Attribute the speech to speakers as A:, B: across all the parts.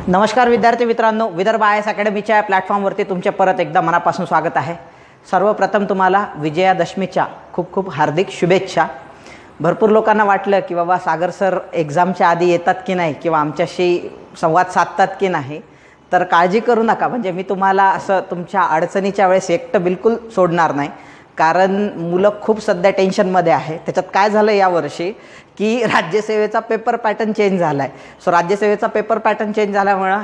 A: नमस्कार विद्यार्थी मित्रांनो, विदर्भ आय एस अकॅडमीच्या प्लॅटफॉर्मवरती तुमचे परत एकदा मनापासून स्वागत आहे। सर्वप्रथम तुम्हाला विजयादशमीच्या खूप खूप हार्दिक शुभेच्छा। भरपूर लोकांना वाटलं की बाबा सागर सर एक्झामच्या आधी येतात की नाही किंवा आमच्याशी संवाद साधतात की नाही, तर काळजी करू नका। म्हणजे मी तुम्हाला असं तुमच्या अडचणीच्या वेळेस एकटं बिलकुल सोडणार नाही, कारण मुलं खूप सध्या टेन्शनमध्ये आहे। त्याच्यात काय झालं यावर्षी की राज्यसेवेचा पेपर पॅटर्न चेंज झाला आहे। सो राज्यसेवेचा पेपर पॅटर्न चेंज झाल्यामुळं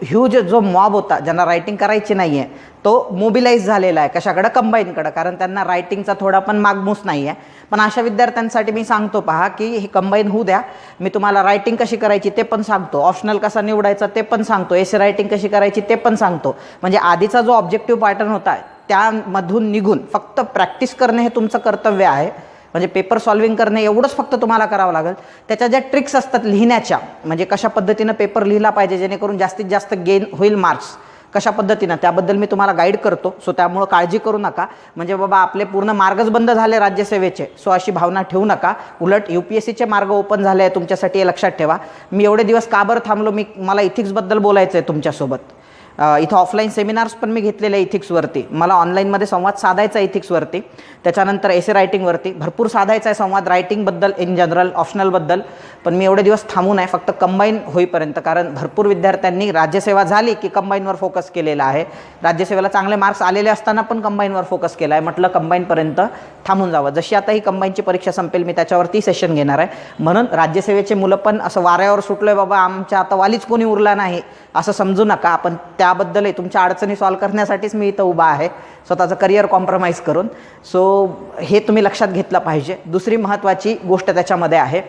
A: ह्यूज जो मॉब होता, ज्यांना रायटिंग करायची नाही आहे, तो मोबिलाईज झालेला आहे कशाकडं, कंबाईनकडं, कारण त्यांना रायटिंगचा थोडा पण मागमूस नाही आहे। पण अशा विद्यार्थ्यांसाठी मी सांगतो पहा की हे कंबाईन होऊ द्या, मी तुम्हाला रायटिंग कशी करायची ते पण सांगतो, ऑप्शनल कसा निवडायचा ते पण सांगतो, एसे रायटिंग कशी करायची ते पण सांगतो। म्हणजे आधीचा जो ऑब्जेक्टिव्ह पॅटर्न होता त्यामधून निघून फक्त प्रॅक्टिस करणे हे तुमचं कर्तव्य आहे। म्हणजे पेपर सॉल्विंग करणे एवढंच फक्त तुम्हाला करावं लागेल। त्याच्या ज्या ट्रिक्स असतात लिहिण्याच्या, म्हणजे कशा पद्धतीनं पेपर लिहिला पाहिजे जेणेकरून जास्तीत जास्त गेन होईल मार्क्स, कशा पद्धतीनं, त्याबद्दल मी तुम्हाला गाईड करतो। सो त्यामुळं काळजी करू नका, म्हणजे बाबा आपले पूर्ण मार्गच बंद झाले राज्यसेवेचे, सो अशी भावना ठेवू नका। उलट UPSCचे मार्ग ओपन झाले आहे तुमच्यासाठी, हे लक्षात ठेवा। मी एवढे दिवस का बरं थांबलो, मला इथिक्सबद्दल बोलायचं आहे तुमच्यासोबत। इथं ऑफलाईन सेमिनार्स पण मी घेतलेले आहे इथिक्सवरती, मला ऑनलाईनमध्ये संवाद साधायचा आहे इथिक्सवरती, त्याच्यानंतर एसे रायटिंगवरती भरपूर साधायचा आहे संवाद, रायटिंगबद्दल इन जनरल, ऑप्शनलबद्दल। पण मी एवढे दिवस थांबून आहे फक्त कंबाईन होईपर्यंत, कारण भरपूर विद्यार्थ्यांनी राज्यसेवा झाली की कंबाईनवर फोकस केलेला आहे। राज्यसेवेला चांगले मार्क्स आलेले असताना पण कंबाईनवर फोकस केला आहे। म्हटलं कंबाईनपर्यंत थांबून जावं। जशी आता ही कंबाईनची परीक्षा संपेल मी त्याच्यावरती सेशन घेणार आहे, म्हणून राज्यसेवेचे मुलं पण असं वाऱ्यावर सुटलोय बाबा आमच्या आता वालीच कोणी उरला नाही असं समजू नका। आपण त्याबद्दलही तुमच्या अडचणी सॉल्व्ह करण्यासाठीच मी इथं उभा आहे, स्वतःचं करिअर कॉम्प्रोमाइज करून। सो हे तुम्ही लक्षात घेतलं पाहिजे। दुसरी महत्त्वाची गोष्ट त्याच्यामध्ये आहे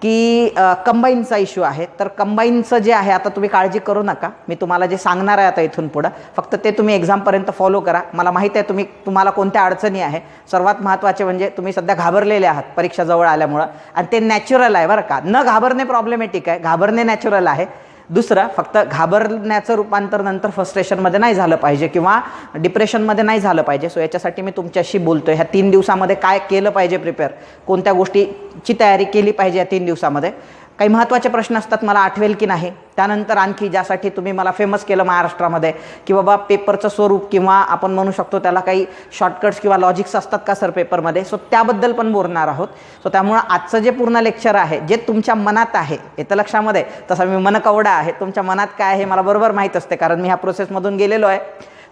A: की कंबाईनचा इश्यू आहे। तर कंबाईनचं जे आहे, आता तुम्ही काळजी करू नका, मी तुम्हाला जे सांगणार आहे आता इथून पुढं फक्त ते तुम्ही एक्झामपर्यंत फॉलो करा। मला माहिती आहे तुम्हाला कोणत्या अडचणी आहे। सर्वात महत्त्वाचे म्हणजे तुम्ही सध्या घाबरलेले आहात परीक्षा जवळ आल्यामुळं, आणि ते नॅचरल आहे बरं का। न घाबरणे प्रॉब्लेमॅटिक आहे, घाबरणे नॅचरल आहे। दुसरं, फक्त घाबरण्याचं रूपांतर नंतर फ्रस्ट्रेशनमध्ये नाही झालं पाहिजे किंवा डिप्रेशनमध्ये नाही झालं पाहिजे। सो याच्यासाठी मी तुमच्याशी बोलतोय। ह्या 3 दिवसामध्ये काय केलं पाहिजे, प्रिपेअर कोणत्या गोष्टीची तयारी केली पाहिजे या 3 दिवसामध्ये, काही महत्त्वाचे प्रश्न असतात मला आठवेल की नाही। त्यानंतर आणखी ज्यासाठी तुम्ही मला फेमस केलं महाराष्ट्रामध्ये की बाबा पेपरचं स्वरूप किंवा आपण म्हणू शकतो त्याला काही शॉर्टकट्स किंवा लॉजिक्स असतात का सर पेपरमध्ये, सो त्याबद्दल पण बोलणार आहोत। सो त्यामुळं आजचं जे पूर्ण लेक्चर आहे, जे तुमच्या मनात आहे, येतं लक्षामध्ये, तसा मी मनकवडा आहे, तुमच्या मनात काय आहे मला बरोबर माहीत असते, कारण मी ह्या प्रोसेसमधून गेलेलो आहे।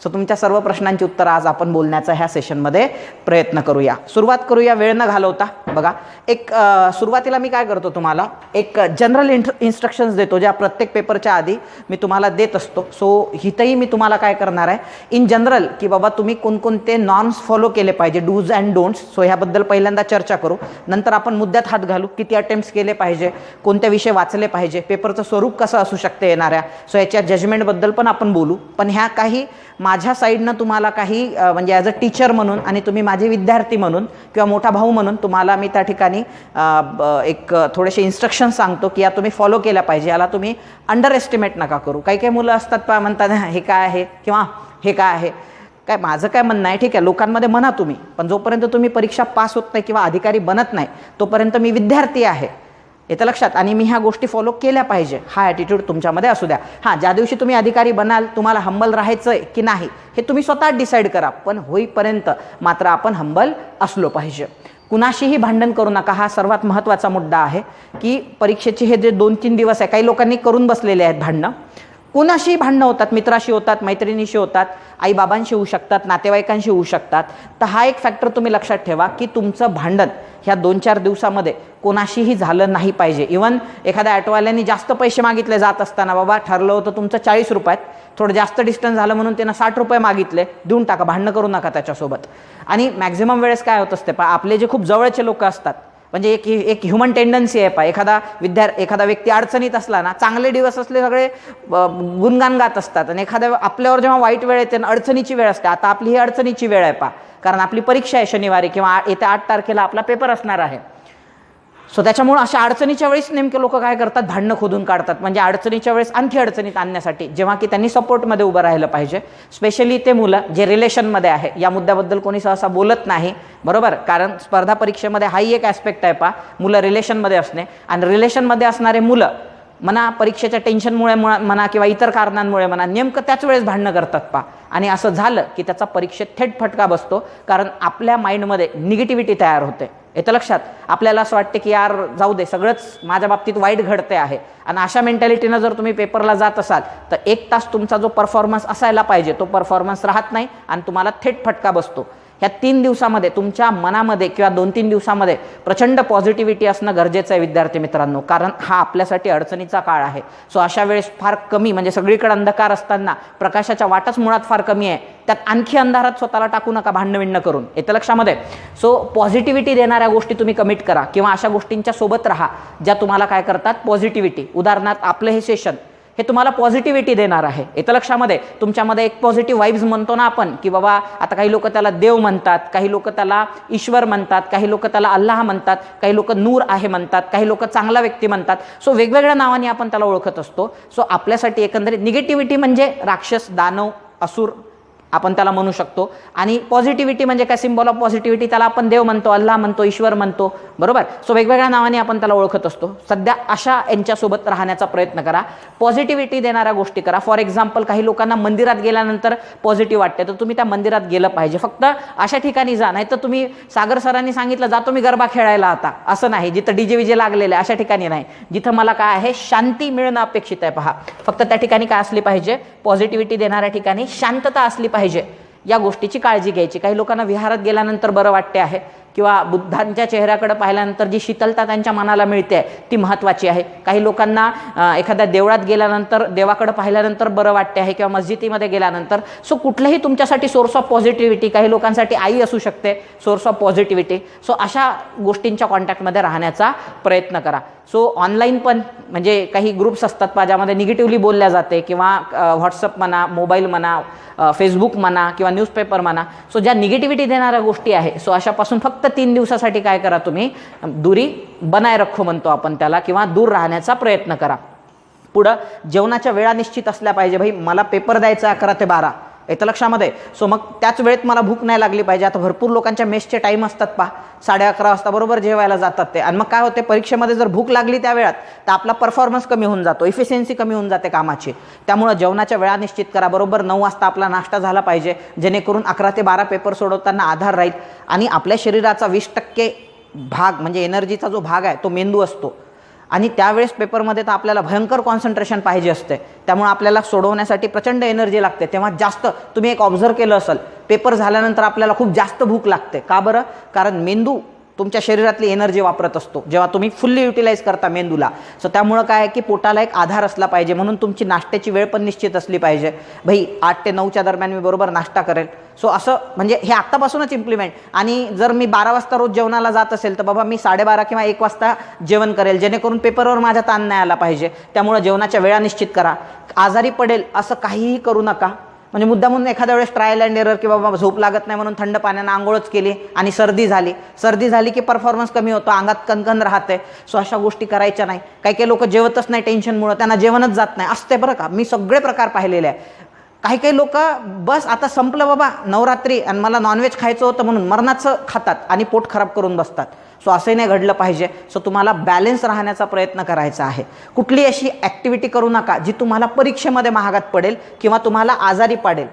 A: सो तुमच्या सर्व प्रश्नांची उत्तरं आज आपण बोलण्याचा ह्या सेशनमध्ये प्रयत्न करूया। सुरुवात करूया वेळ न घालवता। बघा, एक सुरुवातीला मी काय करतो, तुम्हाला एक जनरल इन्स्ट्रक्शन्स देतो ज्या प्रत्येक पेपरच्या आधी मी तुम्हाला देत असतो। सो इथंही मी तुम्हाला काय करणार आहे इन जनरल की बाबा तुम्ही कोणकोणते नॉर्म्स फॉलो केले पाहिजे, डूज अँड डोंट्स। सो ह्याबद्दल पहिल्यांदा चर्चा करू, नंतर आपण मुद्द्यात हात घालू, किती अटेम्प्ट्स केले पाहिजे, कोणते विषय वाचले पाहिजे, पेपरचं स्वरूप कसं असू शकते येणाऱ्या, सो याच्या जजमेंटबद्दल पण आपण बोलू। पण ह्या काही माझ्या साईडनं तुम्हाला काही म्हणजे ॲज अ टीचर म्हणून आणि तुम्ही माझे विद्यार्थी म्हणून किंवा मोठा भाऊ म्हणून तुम्हाला मी त्या ठिकाणी एक थोडेसे इन्स्ट्रक्शन्स सांगतो की या तुम्ही फॉलो केल्या पाहिजे, याला तुम्ही अंडर एस्टिमेट नका करू। काही काही मुलं असतात म्हणतात हे काय आहे किंवा हे काय आहे, काय माझं काय म्हणणं आहे, ठीक आहे लोकांमध्ये म्हणा तुम्ही, पण जोपर्यंत तुम्ही परीक्षा पास होत नाही किंवा अधिकारी बनत नाही तोपर्यंत मी विद्यार्थी आहे, येतं लक्षात, आणि मी ह्या गोष्टी फॉलो केल्या पाहिजे, हा ॲटिट्यूड तुमच्यामध्ये असू द्या। हां, ज्या दिवशी तुम्ही अधिकारी बनाल तुम्हाला हंबल राहायचं आहे की नाही हे तुम्ही स्वतः डिसाईड करा, पण होईपर्यंत मात्र आपण हंबल असलो पाहिजे। कुणाशीही भांडण करू नका, हा सर्वात महत्त्वाचा मुद्दा आहे की परीक्षेचे हे जे 2-3 दिवस आहे, काही लोकांनी करून बसलेले आहेत भांडणं। कुणाशीही भांडणं होतात, मित्राशी होतात, मैत्रिणीशी होतात, आईबाबांशी होऊ शकतात, नातेवाईकांशी होऊ शकतात। तर हा एक फॅक्टर तुम्ही लक्षात ठेवा की तुमचं भांडण ह्या 2-4 दिवसामध्ये कोणाशीही झालं नाही पाहिजे। इवन एखाद्या ॲटोवाल्यांनी जास्त पैसे मागितले जात असताना, बाबा ठरलं होतं तुमचं 40 रुपयात, थोडं जास्त डिस्टन्स झालं म्हणून त्यांना 60 रुपये मागितले, देऊन टाका, भांडणं करू नका त्याच्यासोबत। आणि मॅक्झिमम वेळेस काय होत असते आपले जे खूप जवळचे लोक असतात, म्हणजे एक ह्युमन टेंडन्सी आहे एखादा व्यक्ती अडचणीत असला ना, चांगले दिवस असले सगळे गुणगान गात असतात, आणि आपल्यावर जेव्हा वाईट वेळ येते ना, अडचणीची वेळ असते, आता आपली ही अडचणीची वेळ आहे कारण आपली परीक्षा आहे शनिवारी किंवा येत्या 8 तारखेला आपला पेपर असणार आहे। सो त्याच्यामुळे अशा अडचणीच्या वेळेस नेमके लोक काय करतात, भांडणं खोदून काढतात, म्हणजे अडचणीच्या वेळेस आणखी अडचणीत आणण्यासाठी, जेव्हा की त्यांनी सपोर्टमध्ये उभं राहिलं पाहिजे। स्पेशली ते मुलं जे रिलेशनमध्ये आहे, या मुद्द्याबद्दल कोणी सहसा बोलत नाही, बरोबर, कारण स्पर्धा परीक्षेमध्ये हाही एक ॲस्पेक्ट आहे मुलं रिलेशनमध्ये असणे, आणि रिलेशनमध्ये असणारे मुलं म्हणा परीक्षेच्या टेन्शनमुळे म्हणा किंवा इतर कारणांमुळे म्हणा नेमकं त्याच वेळेस भांडणं करतात पा, आणि असं झालं की त्याचा परीक्षेत थेट फटका बसतो, कारण आपल्या माइंडमध्ये निगेटिव्हिटी तयार होते. येतं लक्षात? आपल्याला असं वाटते की यार जाऊ दे, सगळंच माझ्या बाबतीत वाईट घडते आहे, आणि अशा मेंटॅलिटीनं जर तुम्ही पेपरला जात असाल तर 1 तास तुमचा जो परफॉर्मन्स असायला पाहिजे तो परफॉर्मन्स राहत नाही आणि तुम्हाला थेट फटका बसतो. ह्या 3 दिवसामध्ये तुमच्या मनामध्ये किंवा 2-3 दिवसामध्ये प्रचंड पॉझिटिव्हिटी असणं गरजेचं आहे विद्यार्थी मित्रांनो, कारण हा आपल्यासाठी अडचणीचा काळ आहे. सो अशा वेळेस फार कमी, म्हणजे सगळीकडे अंधकार असताना प्रकाशाच्या वाटच मुळात फार कमी आहे, त्यात आणखी अंधारात स्वतःला टाकू नका भांडणं करून. येतं लक्षामध्ये? सो पॉझिटिव्हिटी देणाऱ्या गोष्टी तुम्ही कमिट करा किंवा अशा गोष्टींच्या सोबत राहा ज्या तुम्हाला काय करतात, पॉझिटिव्हिटी. उदाहरणार्थ आपलं हे सेशन हे तुम्हाला पॉझिटिव्हिटी देणार आहे. येतं लक्षामध्ये? तुमच्यामध्ये एक पॉझिटिव्ह वाईब्स म्हणतो ना आपण, की बाबा आता काही लोक त्याला देव म्हणतात, काही लोक त्याला ईश्वर म्हणतात, काही लोक त्याला अल्लाह म्हणतात, काही लोक नूर आहे म्हणतात, काही लोक चांगला व्यक्ती म्हणतात. सो वेगवेगळ्या नावाने आपण त्याला ओळखत असतो. सो आपल्यासाठी एकंदरीत निगेटिव्हिटी म्हणजे राक्षस, दानव, असुर आपण त्याला म्हणू शकतो, आणि पॉझिटिव्हिटी म्हणजे काय, सिम्बॉल ऑफ पॉझिटिव्हिटी, त्याला आपण देव म्हणतो, अल्लाह म्हणतो, ईश्वर म्हणतो, बरोबर. सो वेगवेगळ्या नावाने आपण त्याला ओळखत असतो. सध्या अशा यांच्यासोबत राहण्याचा प्रयत्न करा, पॉझिटिव्हिटी देणाऱ्या गोष्टी करा. फॉर एक्झाम्पल काही लोकांना मंदिरात गेल्यानंतर पॉझिटिव्ह वाटते, तर तुम्ही त्या मंदिरात गेलं पाहिजे. फक्त अशा ठिकाणी जा, नाही तर तुम्ही सागर सरांनी सांगितलं जातो मी गरबा खेळायला आता, असं नाही. जिथं डीजे विजे लागलेले अशा ठिकाणी नाही. जिथं मला काय आहे, शांती मिळणं अपेक्षित आहे. पहा, फक्त त्या ठिकाणी काय असली पाहिजे, पॉझिटिव्हिटी देणाऱ्या ठिकाणी शांतता असली पाहिजे. या गोष्टीची काळजी घ्यायची. काही लोकांना विहारात गेल्यानंतर बरं वाटते आहे, किंवा बुद्धांच्या चेहऱ्याकडे पाहिल्यानंतर जी शीतलता त्यांच्या मनाला मिळते ती महत्त्वाची आहे. काही लोकांना एखाद्या देवळात गेल्यानंतर, देवाकडे पाहिल्यानंतर बरं वाटते आहे, किंवा मस्जिदीमध्ये गेल्यानंतर. सो कुठलंही तुमच्यासाठी सोर्स ऑफ पॉझिटिव्हिटी, काही लोकांसाठी आई असू शकते सोर्स ऑफ पॉझिटिव्हिटी. सो अशा गोष्टींच्या कॉन्टॅक्टमध्ये राहण्याचा प्रयत्न करा. सो ऑनलाईन पण म्हणजे काही ग्रुप्स असतात ज्यामध्ये निगेटिव्हली बोलल्या जाते, किंवा व्हॉट्सअप म्हणा, मोबाईल म्हणा, फेसबुक म्हणा, किंवा न्यूजपेपर म्हणा. सो ज्या निगेटिव्हिटी देणाऱ्या गोष्टी आहे, सो अशापासून फक्त 3 दिवसासाठी काय करा, तुम्ही दुरी बनाय रखो म्हणतो आपण त्याला, किंवा दूर राहण्याचा प्रयत्न करा. पुढं जेवणाच्या वेळा निश्चित असल्या पाहिजे. भाई मला पेपर द्यायचा 11 ते 12, येतं लक्षामध्ये? सो मग त्याच वेळेत मला भूक नाही लागली पाहिजे. आता भरपूर लोकांच्या मेसचे टाईम असतात 11:30 वाजता बरोबर जेवायला जातात ते, आणि मग काय होते, परीक्षेमध्ये जर भूक लागली त्या वेळात तर आपला परफॉर्मन्स कमी होऊन जातो, इफिशियन्सी कमी होऊन जाते कामाची. त्यामुळं जेवणाच्या वेळा निश्चित करा. बरोबर 9 वाजता आपला नाश्ता झाला पाहिजे, जेणेकरून 11 ते 12 पेपर सोडवताना आधार राहील. आणि आपल्या शरीराचा 20% भाग म्हणजे एनर्जीचा जो भाग आहे तो मेंदू असतो, आणि त्यावेळेस पेपरमध्ये तर आपल्याला भयंकर कॉन्सन्ट्रेशन पाहिजे असते. त्यामुळे आपल्याला सोडवण्यासाठी प्रचंड एनर्जी लागते. तेव्हा जास्त तुम्ही एक ऑब्झर्व केलं असेल, पेपर झाल्यानंतर आपल्याला खूप जास्त भूक लागते. का बरं? कारण मेंदू तुमच्या शरीरातली एनर्जी वापरत असतो जेव्हा तुम्ही फुल्ली युटिलाइज करता मेंदूला. सो त्यामुळं काय आहे की पोटाला एक आधार असला पाहिजे, म्हणून तुमची नाश्त्याची वेळ पण निश्चित असली पाहिजे. भाई 8 ते 9च्या दरम्यान मी बरोबर नाश्ता करेल. सो असं म्हणजे हे आत्तापासूनच इम्प्लिमेंट. आणि जर मी 12 वाजता रोज जेवणाला जात असेल तर बाबा मी 12:30 किंवा 1 वाजता जेवण करेल, जेणेकरून पेपरवर माझा ताण नाही आला पाहिजे. त्यामुळे जेवणाच्या वेळा निश्चित करा. आजारी पडेल असं काहीही करू नका. म्हणजे मुद्दामून एखाद्या वेळेस ट्रायल अँड एरर, की बाबा झोप लागत नाही म्हणून थंड पाण्यानं आंघोळच केली आणि सर्दी झाली की परफॉर्मन्स कमी होतो, अंगात कणकण राहते. सो अशा गोष्टी करायच्या नाही. काही लोक जेवतच नाही टेन्शनमुळं, त्यांना जेवणच जात नाही असते बरं का. मी सगळे प्रकार पाहिलेले आहे. काही लोक बस आता संपलं बाबा नवरात्री आणि मला नॉनव्हेज खायचं होतं म्हणून मरणाचं खातात आणि पोट खराब करून बसतात. सो असंही नाही घडलं पाहिजे. सो तुम्हाला बॅलन्स राहण्याचा प्रयत्न करायचा आहे. कुठली अशी ॲक्टिव्हिटी करू नका जी तुम्हाला परीक्षेमध्ये महागात पडेल किंवा तुम्हाला आजारी पाडेल.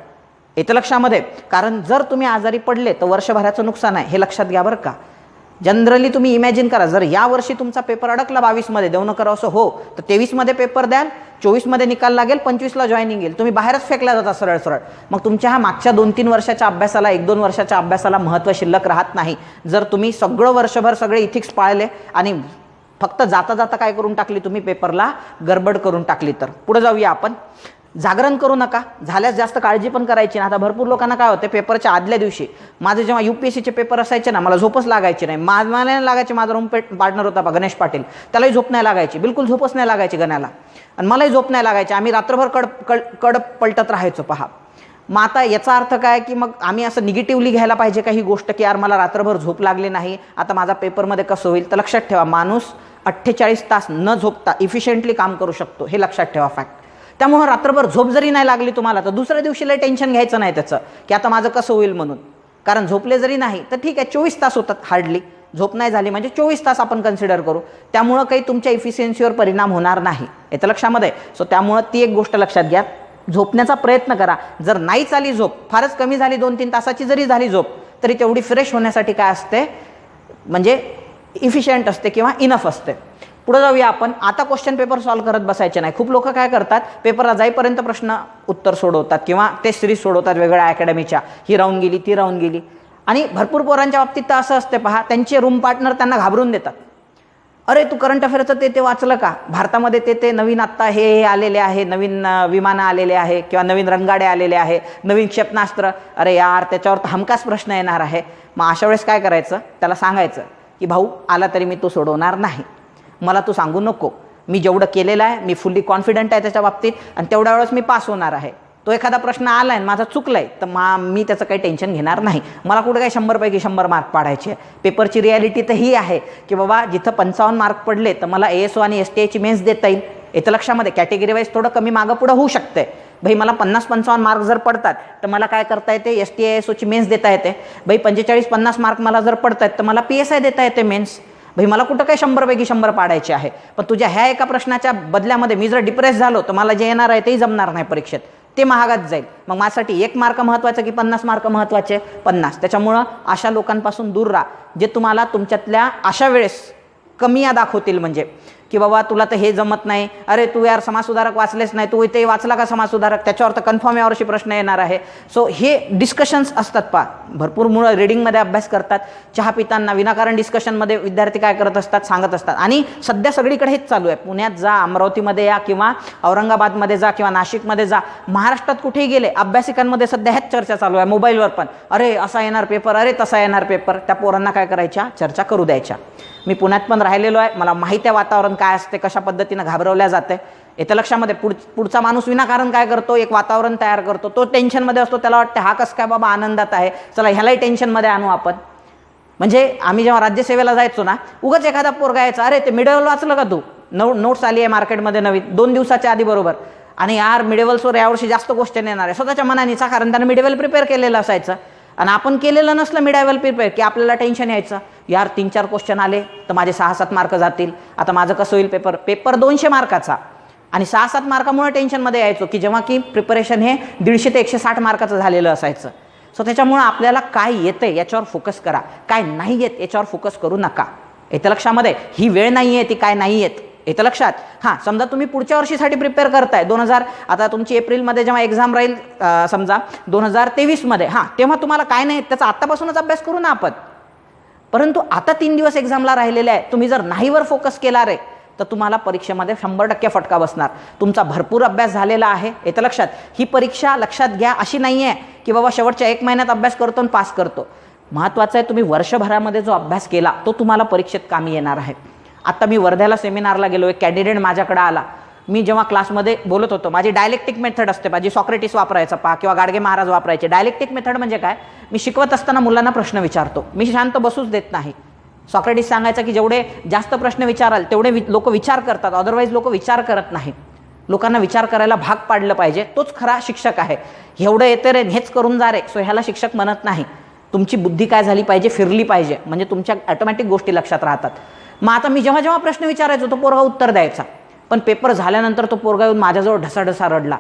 A: येतं लक्षामध्ये? कारण जर तुम्ही आजारी पडले तर वर्षभराचं नुकसान आहे, हे लक्षात घ्या बरं का. जनरली तुम्ही इमॅजिन करा, जर या वर्षी तुमचा पेपर अडकला 22मध्ये, देऊ नका असं हो, तर 23मध्ये पेपर द्याल, 24मध्ये निकाल लागेल, 25ला जॉईनिंग येईल, तुम्ही बाहेरच फेकला जाता सरळ. मग तुमच्या हा मागच्या 2-3 वर्षाच्या अभ्यासाला, 1-2 वर्षाच्या अभ्यासाला महत्त्व शिल्लक राहत नाही. जर तुम्ही सगळं वर्षभर सगळे इथिक्स पाळले आणि फक्त जाता जाता काय करून टाकली, तुम्ही पेपरला गडबड करून टाकली तर. पुढे जाऊया आपण. जागरण करू नका, झाल्यास जास्त काळजी पण करायची ना. आता भरपूर लोकांना काय होते, पेपरच्या आदल्या दिवशी, माझे जेव्हा UPSCचे पेपर असायचे ना, मला झोपच लागायची नाही. मला नाही लागायची. माझा रूम पार्टनर होता गणेश पाटील, त्यालाही झोप नाही लागायची, बिलकुल झोपच नाही लागायची गण्याला, आणि मलाही झोप नाही लागायची. आम्ही रात्रभर कड पलटत राहायचो. पहा, मग आता याचा अर्थ काय की मग आम्ही असं निगेटिव्हली घ्यायला पाहिजे काही गोष्ट, की यार मला रात्रभर झोप लागली नाही, आता माझा पेपरमध्ये कसं होईल. तर लक्षात ठेवा, माणूस 48 तास न झोपता इफिशियंटली काम करू शकतो, हे लक्षात ठेवा फॅक्ट. त्यामुळे रात्रभर झोप जरी नाही लागली तुम्हाला तर दुसऱ्या दिवशीला टेन्शन घ्यायचं नाही त्याचं, की आता माझं कसं होईल म्हणून. कारण झोपले जरी नाही तर ठीक आहे, 24 तास होतात हार्डली, झोप नाही झाली म्हणजे 24 तास आपण कन्सिडर करू, त्यामुळं काही तुमच्या इफिशियन्सीवर परिणाम होणार नाही. येतं लक्षामध्ये. सो त्यामुळं ती एक गोष्ट लक्षात घ्या. झोपण्याचा प्रयत्न करा. जर नाहीच आली झोप, फारच कमी झाली 2-3 तासाची जरी झाली झोप, तरी तेवढी फ्रेश होण्यासाठी काय असते, म्हणजे इफिशियंट असते किंवा इनफ असते. पुढे जाऊया आपण. आता क्वेश्चन पेपर सॉल्व्ह करत बसायचे नाही. खूप लोक काय करतात, पेपरला जाईपर्यंत प्रश्न उत्तर सोडवतात किंवा टेस्ट सिरीज सोडवतात वेगवेगळ्या अकॅडमीच्या, ही राहून गेली ती राहून गेली. आणि भरपूर पोरांच्या बाबतीत तर असं असते पहा, त्यांचे रूम पार्टनर त्यांना घाबरून देतात. अरे तू करंट अफेअरचं ते वाचलं का, भारतामध्ये ते नवीन आत्ता हे आलेले आहे, नवीन विमानं आलेले आहे किंवा नवीन रणगाडे आलेले आहे, नवीन क्षेपणास्त्र, अरे यार त्याच्यावर तर हमखास प्रश्न येणार आहे. मग अशा वेळेस काय करायचं, त्याला सांगायचं की भाऊ आला तरी मी तो सोडवणार नाही, मला तू सांगू नको, मी जेवढं केलेलं आहे मी फुल्ली कॉन्फिडंट आहे त्याच्या बाबतीत आणि तेवढ्या वेळेस मी पास होणार आहे. तो एखादा प्रश्न आला आहे माझा चुकला आहे तर मी त्याचं काही टेन्शन घेणार नाही. मला कुठे काही 100 पैकी 100 मार्क पाडायचे आहे. पेपरची रिॲलिटी तर ही आहे की बाबा जिथं 55 मार्क पडले तर मला ASO आणि STIची मेन्स देता येईल. येतं लक्षामध्ये. कॅटेगरी वाईज थोडं कमी मागं पुढं होऊ शकते. भाई मला 50-55 मार्क जर पडतात तर मला काय करता येते, STI ASOची मेन्स देता येते. भाई 45-50 मार्क मला जर पडतात तर मला PSI देता येते मेन्स. भाई मला कुठं काही 100 पैकी 100 पाडायचे आहे. पण तुझ्या ह्या एका प्रश्नाच्या बदल्यामध्ये मी जर डिप्रेस झालो तर मला जे येणार आहे तेही जमणार नाही परीक्षेत, ते महागात जाईल. मग माझ्यासाठी 1 मार्क महत्त्वाचं की 50 मार्क महत्त्वाचे? 50. त्याच्यामुळं अशा लोकांपासून दूर राहा जे तुम्हाला तुमच्यातल्या अशा वेळेस कमी दाखवतील, म्हणजे की बाबा तुला तर हे जमत नाही, अरे तू यार समाजसुधारक वाचलेच नाही, तू इथे वाचला का समाजसुधारक, त्याच्यावर तर कन्फर्म यावर्षी प्रश्न येणार आहे. सो हे डिस्कशन्स असतात पहा. भरपूर मुलं रिडिंगमध्ये अभ्यास करतात, चहा पिताना विनाकारण डिस्कशनमध्ये विद्यार्थी काय करत असतात, सांगत असतात. आणि सध्या सगळीकडे हेच चालू आहे. पुण्यात जा, अमरावतीमध्ये या किंवा औरंगाबादमध्ये जा किंवा नाशिकमध्ये जा, महाराष्ट्रात कुठेही गेले अभ्यासिकांमध्ये सध्या हेच चर्चा चालू आहे. मोबाईलवर पण अरे असा येणार पेपर, अरे तसा येणार पेपर. त्या पोरांना काय करायच्या, चर्चा करू द्यायच्या. मी पुण्यात पण राहिलेलो आहे, मला माहिती आहे वातावरण काय असते, कशा पद्धतीनं घाबरवल्या जाते. येतं लक्षामध्ये. पुढचा माणूस विनाकारण काय करतो, एक वातावरण तयार करतो. तो टेन्शनमध्ये असतो, त्याला वाटतं हा कसं काय बाबा आनंदात आहे, चला ह्यालाही टेन्शनमध्ये आणू आपण. म्हणजे आम्ही जेव्हा राज्यसेवेला जायचो ना, उगाच एखादा पोरगा यायचा, अरे ते मिडल वाचलं का तू, नोट्स आली आहे मार्केटमध्ये नवीन 2 दिवसाच्या आधी बरोबर, आणि यार मिडेवल्सवर यावर्षी जास्त क्वेश्चन येणार आहे, स्वतःच्या मनानेचा, कारण त्यानं मिडेवल प्रिपेअर केलेलं असायचं. आणि आपण केलेलं नसलं मिडायवल प्रिपेअर की आपल्याला टेन्शन यायचं, यार 3-4 क्वेश्चन आले तर माझे 6-7 मार्क जातील, आता माझं कसं होईल पेपर 200 मार्काचा. आणि 6-7 मार्कामुळे टेन्शनमध्ये यायचो की जेव्हा की प्रिपरेशन हे 150 ते 160 मार्काचं झालेलं असायचं. सो त्याच्यामुळं आपल्याला काय येतं याच्यावर फोकस करा, काय नाही येत याच्यावर फोकस करू नका. येतं लक्षामध्ये. ही वेळ नाही आहे ती काय नाही येत. येतं लक्षात. हां, समजा तुम्ही पुढच्या वर्षीसाठी प्रिपेअर करताय, आता तुमची एप्रिलमध्ये जेव्हा एक्झाम राहील समजा 2023मध्ये, हां तेव्हा तुम्हाला काय नाही त्याचा आत्तापासूनच अभ्यास करू ना आपण. परंतु आता 3 दिवस एक्झामला राहिलेले आहे, तुम्ही जर नाहीवर फोकस केला रे तर तुम्हाला परीक्षेमध्ये 100% फटका बसणार. तुमचा भरपूर अभ्यास झालेला आहे. येतं लक्षात. ही परीक्षा लक्षात घ्या अशी नाही आहे की बाबा शेवटच्या 1 महिन्यात अभ्यास करतो आणि पास करतो. महत्त्वाचं आहे तुम्ही वर्षभरामध्ये जो अभ्यास केला तो तुम्हाला परीक्षेत कामी येणार आहे. आता मी वर्ध्याला सेमिनारला गेलो, एक कॅन्डिडेट माझ्याकडे आला. मी जेव्हा क्लासमध्ये बोलत होतो, माझी डायलेक्टिक मेथड असते, माझी सॉक्रेटिस वापरायचा पहा किंवा गाडगे महाराज वापरायचे. डायलेक्टिक मेथड म्हणजे काय, मी शिकवत असताना मुलांना प्रश्न विचारतो, मी शांत बसूच देत नाही. सॉक्रेटिस सांगायचं की जेवढे जास्त प्रश्न विचाराल तेवढे लोक विचार करतात, अदरवाईज लोक विचार करत नाही. लोकांना विचार करायला भाग पाडलं पाहिजे, तोच खरा शिक्षक आहे. एवढं येते रे हेच करून जा रे, सो ह्याला शिक्षक म्हणत नाही. तुमची बुद्धी काय झाली पाहिजे, फिरली पाहिजे, म्हणजे तुमच्या ऑटोमॅटिक गोष्टी लक्षात राहतात. मग आता मी जेव्हा प्रश्न विचारायचो तो पोरगा उत्तर द्यायचा, पण पेपर झाल्यानंतर तो पोरगा येऊन माझ्याजवळ ढसाढसा रडला.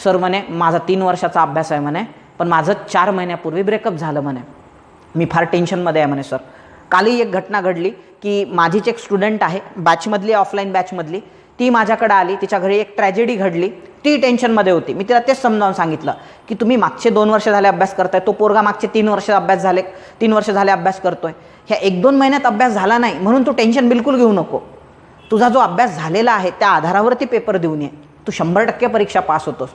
A: सर म्हणे माझा 3 वर्षाचा अभ्यास आहे म्हणे, पण माझं 4 महिन्यापूर्वी ब्रेकअप झालं म्हणे, मी फार टेन्शनमध्ये आहे म्हणे सर. कालही एक घटना घडली की माझीच एक स्टुडंट आहे बॅचमधली, ऑफलाईन बॅचमधली, ती माझ्याकडे आली, तिच्या घरी एक ट्रॅजेडी घडली, ती टेन्शनमध्ये होती. मी तिला तेच समजावून सांगितलं की तुम्ही मागचे 2 वर्ष झाले अभ्यास करताय, तो पोरगा मागचे 3 वर्ष झाले अभ्यास करतोय. ह्या 1-2 महिन्यात अभ्यास झाला नाही म्हणून तू टेन्शन बिलकुल घेऊ नको. तुझा जो अभ्यास झालेला आहे त्या आधारावरती पेपर देऊन ये, तू 100% परीक्षा पास होतोस.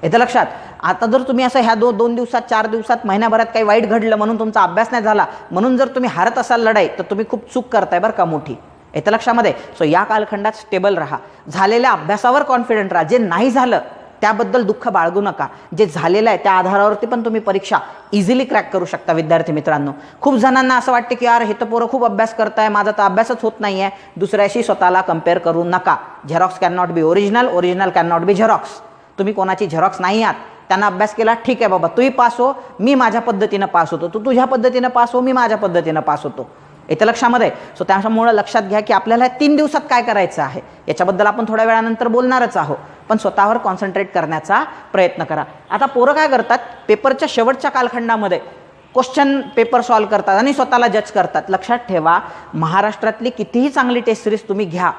A: येतं लक्षात. आता जर तुम्ही असं ह्या 2 दिवसात, 4 दिवसात, महिन्याभरात काही वाईट घडलं म्हणून तुमचा अभ्यास नाही झाला म्हणून जर तुम्ही हारत असाल लढाई, तर तुम्ही खूप चूक करताय बरं का मोठी. येतं लक्षामध्ये. सो या कालखंडात स्टेबल राहा, झालेल्या अभ्यासावर कॉन्फिडंट राहा, जे नाही झालं त्याबद्दल दुःख बाळगू नका, जे झालेलं आहे त्या आधारावरती पण तुम्ही परीक्षा इझिली क्रॅक करू शकता. विद्यार्थी मित्रांनो, खूप जणांना असं वाटतं की यार हे तर पोरं खूप अभ्यास करताय, माझा तर अभ्यासच होत नाही आहे. दुसऱ्याशी स्वतःला कम्पेअर करू नका. Xerox can not be original, original can not be Xerox. तुम्ही कोणाची झेरॉक्स नाही आहात. त्यांना अभ्यास केला, ठीक आहे बाबा, तूही पास हो, मी माझ्या पद्धतीनं पास होतो, तू तुझ्या पद्धतीनं पास हो, मी माझ्या पद्धतीनं पास होतो. येतं लक्षामध्ये. सो त्याच्यामुळं लक्षात घ्या की आपल्याला 3 दिवसात काय करायचं आहे याच्याबद्दल आपण थोड्या वेळानंतर बोलणारच आहोत, पण स्वतःवर कॉन्सन्ट्रेट करण्याचा प्रयत्न करा. आता पोरं काय करतात, पेपरच्या शेवटच्या कालखंडामध्ये क्वेश्चन पेपर सॉल्व करतात आणि स्वतःला जज करतात. लक्षात ठेवा, महाराष्ट्रातली कितीही चांगली टेस्ट सिरीज तुम्ही घ्या,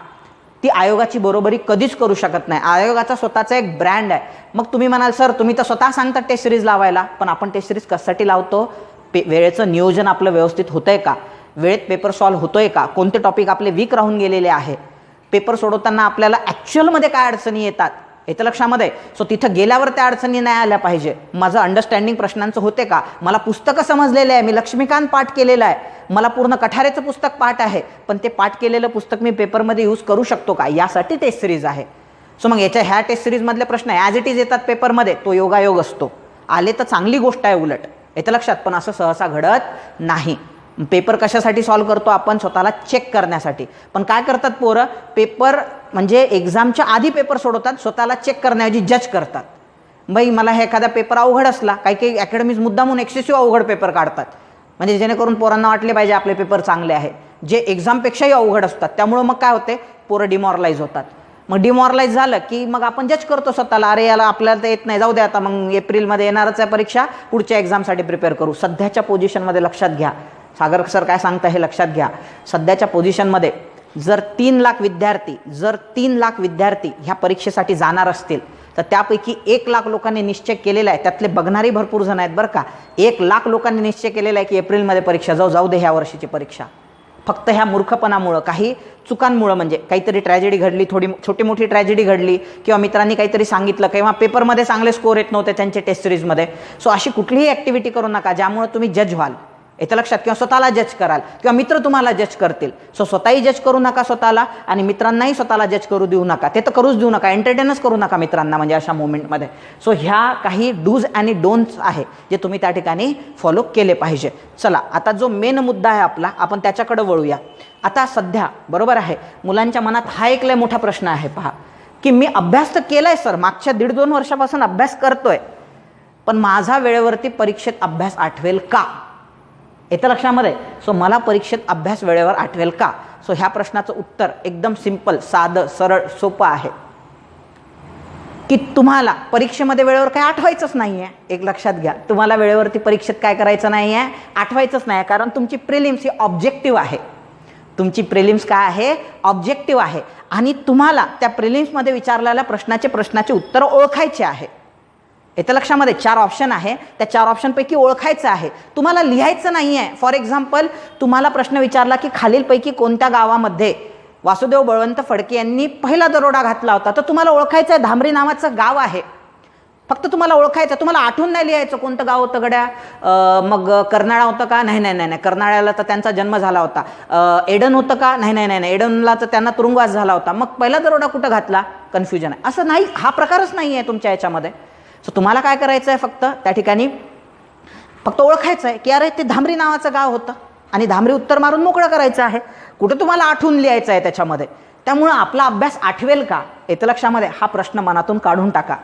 A: ती आयोगाची बरोबरी कधीच करू शकत नाही. आयोगाचा स्वतःचा एक ब्रँड आहे. मग तुम्ही म्हणाल सर तुम्ही तर स्वतः सांगता टेस्ट सिरीज लावायला, पण आपण टेस्ट सिरीज कशासाठी लावतो? वेळेचं नियोजन आपलं व्यवस्थित होतंय का, वेळेत पेपर सॉल्व होतोय का, कोणते टॉपिक आपले वीक राहून गेलेले आहे, पेपर सोडवताना आपल्याला ॲक्च्युअलमध्ये काय अडचणी येतात येतं लक्षामध्ये. सो तिथं गेल्यावर त्या अडचणी नाही आल्या पाहिजे. माझं अंडरस्टँडिंग प्रश्नांचं होते का, मला पुस्तकं समजलेलं आहे, मी लक्ष्मीकांत पाठ केलेलं आहे, मला पूर्ण कठारेचं पुस्तक पाठ आहे, पण ते पाठ केलेलं पुस्तक मी पेपरमध्ये यूज करू शकतो का, यासाठी टेस्ट सिरीज आहे. सो मग ह्या टेस्ट सिरीजमधले प्रश्न ॲज इट इज येतात पेपरमध्ये, तो योगायोग असतो. आले तर चांगली गोष्ट आहे उलट, येतं लक्षात, पण असं सहसा घडत नाही. पेपर कशासाठी सॉल्व करतो आपण, स्वतःला चेक करण्यासाठी. पण काय करतात पोरं, पेपर म्हणजे एक्झामच्या आधी पेपर सोडवतात, स्वतःला चेक करण्याऐवजी जज करतात. बाई मला हे एखादा पेपर अवघड असला, काही अकॅडमीज मुद्दामून एक्सेसिव्ह अवघड पेपर काढतात, म्हणजे जेणेकरून पोरांना वाटले पाहिजे आपले पेपर चांगले आहे, जे एक्झामपेक्षाही अवघड असतात. त्यामुळं मग काय होते, पोरं डिमॉरलाइज होतात. मग डिमॉरलाइज झालं की मग आपण जज करतो स्वतःला, अरे याला आपल्याला तर येत नाही, जाऊ दे आता, मग एप्रिलमध्ये येणारच आहे परीक्षा, पुढच्या एक्झामसाठी प्रिपेअर करू. सध्याच्या पोझिशनमध्ये लक्षात घ्या, सागर सर काय सांगता हे लक्षात घ्या, सध्याच्या पोझिशनमध्ये जर 3 लाख विद्यार्थी ह्या परीक्षेसाठी जाणार असतील, तर त्यापैकी 1 लाख लोकांनी निश्चय केलेला आहे, त्यातले बघणारी भरपूर जण आहेत बरं का, 1 लाख लोकांनी निश्चय केलेला आहे की एप्रिलमध्ये परीक्षा जाऊ दे ह्या वर्षीची परीक्षा. फक्त ह्या मूर्खपणामुळं, काही चुकांमुळं, म्हणजे काहीतरी ट्रॅजेडी घडली, थोडी छोटी मोठी ट्रॅजेडी घडली, किंवा मित्रांनी काहीतरी सांगितलं, किंवा पेपरमध्ये चांगले स्कोर येत नव्हते त्यांचे टेस्ट सिरीजमध्ये. सो अशी कुठलीही ॲक्टिव्हिटी करू नका ज्यामुळे तुम्ही जज व्हाल, येतं लक्षात, किंवा स्वतःला जज कराल, किंवा मित्र तुम्हाला जज करतील. सो स्वतःही जज करू नका स्वतःला, आणि मित्रांनाही स्वतःला जज करू देऊ नका, ते तर करूच देऊ नका, एंटरटेनच करू नका मित्रांना म्हणजे अशा मोमेंटमध्ये. सो ह्या काही डूज आणि डोंट्स आहे जे तुम्ही त्या ठिकाणी फॉलो केले पाहिजे. चला आता जो मेन मुद्दा आहे आपला, आपण त्याच्याकडे वळूया. आता सध्या बरोबर आहे, मुलांच्या मनात हा एक लय मोठा प्रश्न आहे पहा, की मी अभ्यास तर केलाय सर, मागच्या 1.5-2 वर्षापासून अभ्यास करतोय, पण माझा वेळेवरती परीक्षेत अभ्यास आठवेल का, येतं लक्षामध्ये. सो मला परीक्षेत अभ्यास वेळेवर आठवेल का. सो ह्या प्रश्नाचं उत्तर एकदम सिंपल, साधं, सरळ, सोपं आहे की तुम्हाला परीक्षेमध्ये वेळेवर काय आठवायचंच नाही आहे. एक लक्षात घ्या, तुम्हाला वेळेवरती परीक्षेत काय करायचं नाही आहे, आठवायचंच नाही, कारण तुमची प्रिलिम्स ही ऑब्जेक्टिव्ह आहे. तुमची प्रिलिम्स काय आहे, ऑब्जेक्टिव्ह आहे, आणि तुम्हाला त्या प्रिलिम्समध्ये विचारलेल्या प्रश्नाचे उत्तर ओळखायचे आहे. येतं लक्षामध्ये. 4 ऑप्शन आहे, त्या 4 ऑप्शनपैकी ओळखायचं आहे, तुम्हाला लिहायचं नाही आहे. फॉर एक्झाम्पल, तुम्हाला प्रश्न विचारला की खालीलपैकी कोणत्या गावामध्ये वासुदेव बळवंत फडके यांनी पहिला दरोडा घातला होता, तर तुम्हाला ओळखायचं आहे धामरी नावाचं गाव आहे, फक्त तुम्हाला ओळखायचं, तुम्हाला आठवून नाही लिहायचं कोणतं गाव होतं गड्या. मग कर्नाळा होतं का, नाही, कर्नाळ्याला तर त्यांचा जन्म झाला होता. एडन होतं का, नाही, एडनला तर त्यांना तुरुंगवास झाला होता. मग पहिला दरोडा कुठं घातला, कन्फ्युजन आहे. असं नाही, हा प्रकारच नाही आहे तुमच्या याच्यामध्ये. सो तुम्हाला काय करायचं आहे, फक्त त्या ठिकाणी फक्त ओळखायचं आहे की अरे ते धामरी नावाचं गाव होतं, आणि धामरी उत्तर मारून मोकळं करायचं आहे. कुठं तुम्हाला आठवून लिहायचं आहे त्याच्यामध्ये. त्यामुळं आपला अभ्यास आठवेल का, येतं लक्षामध्ये, हा प्रश्न मनातून काढून टाका,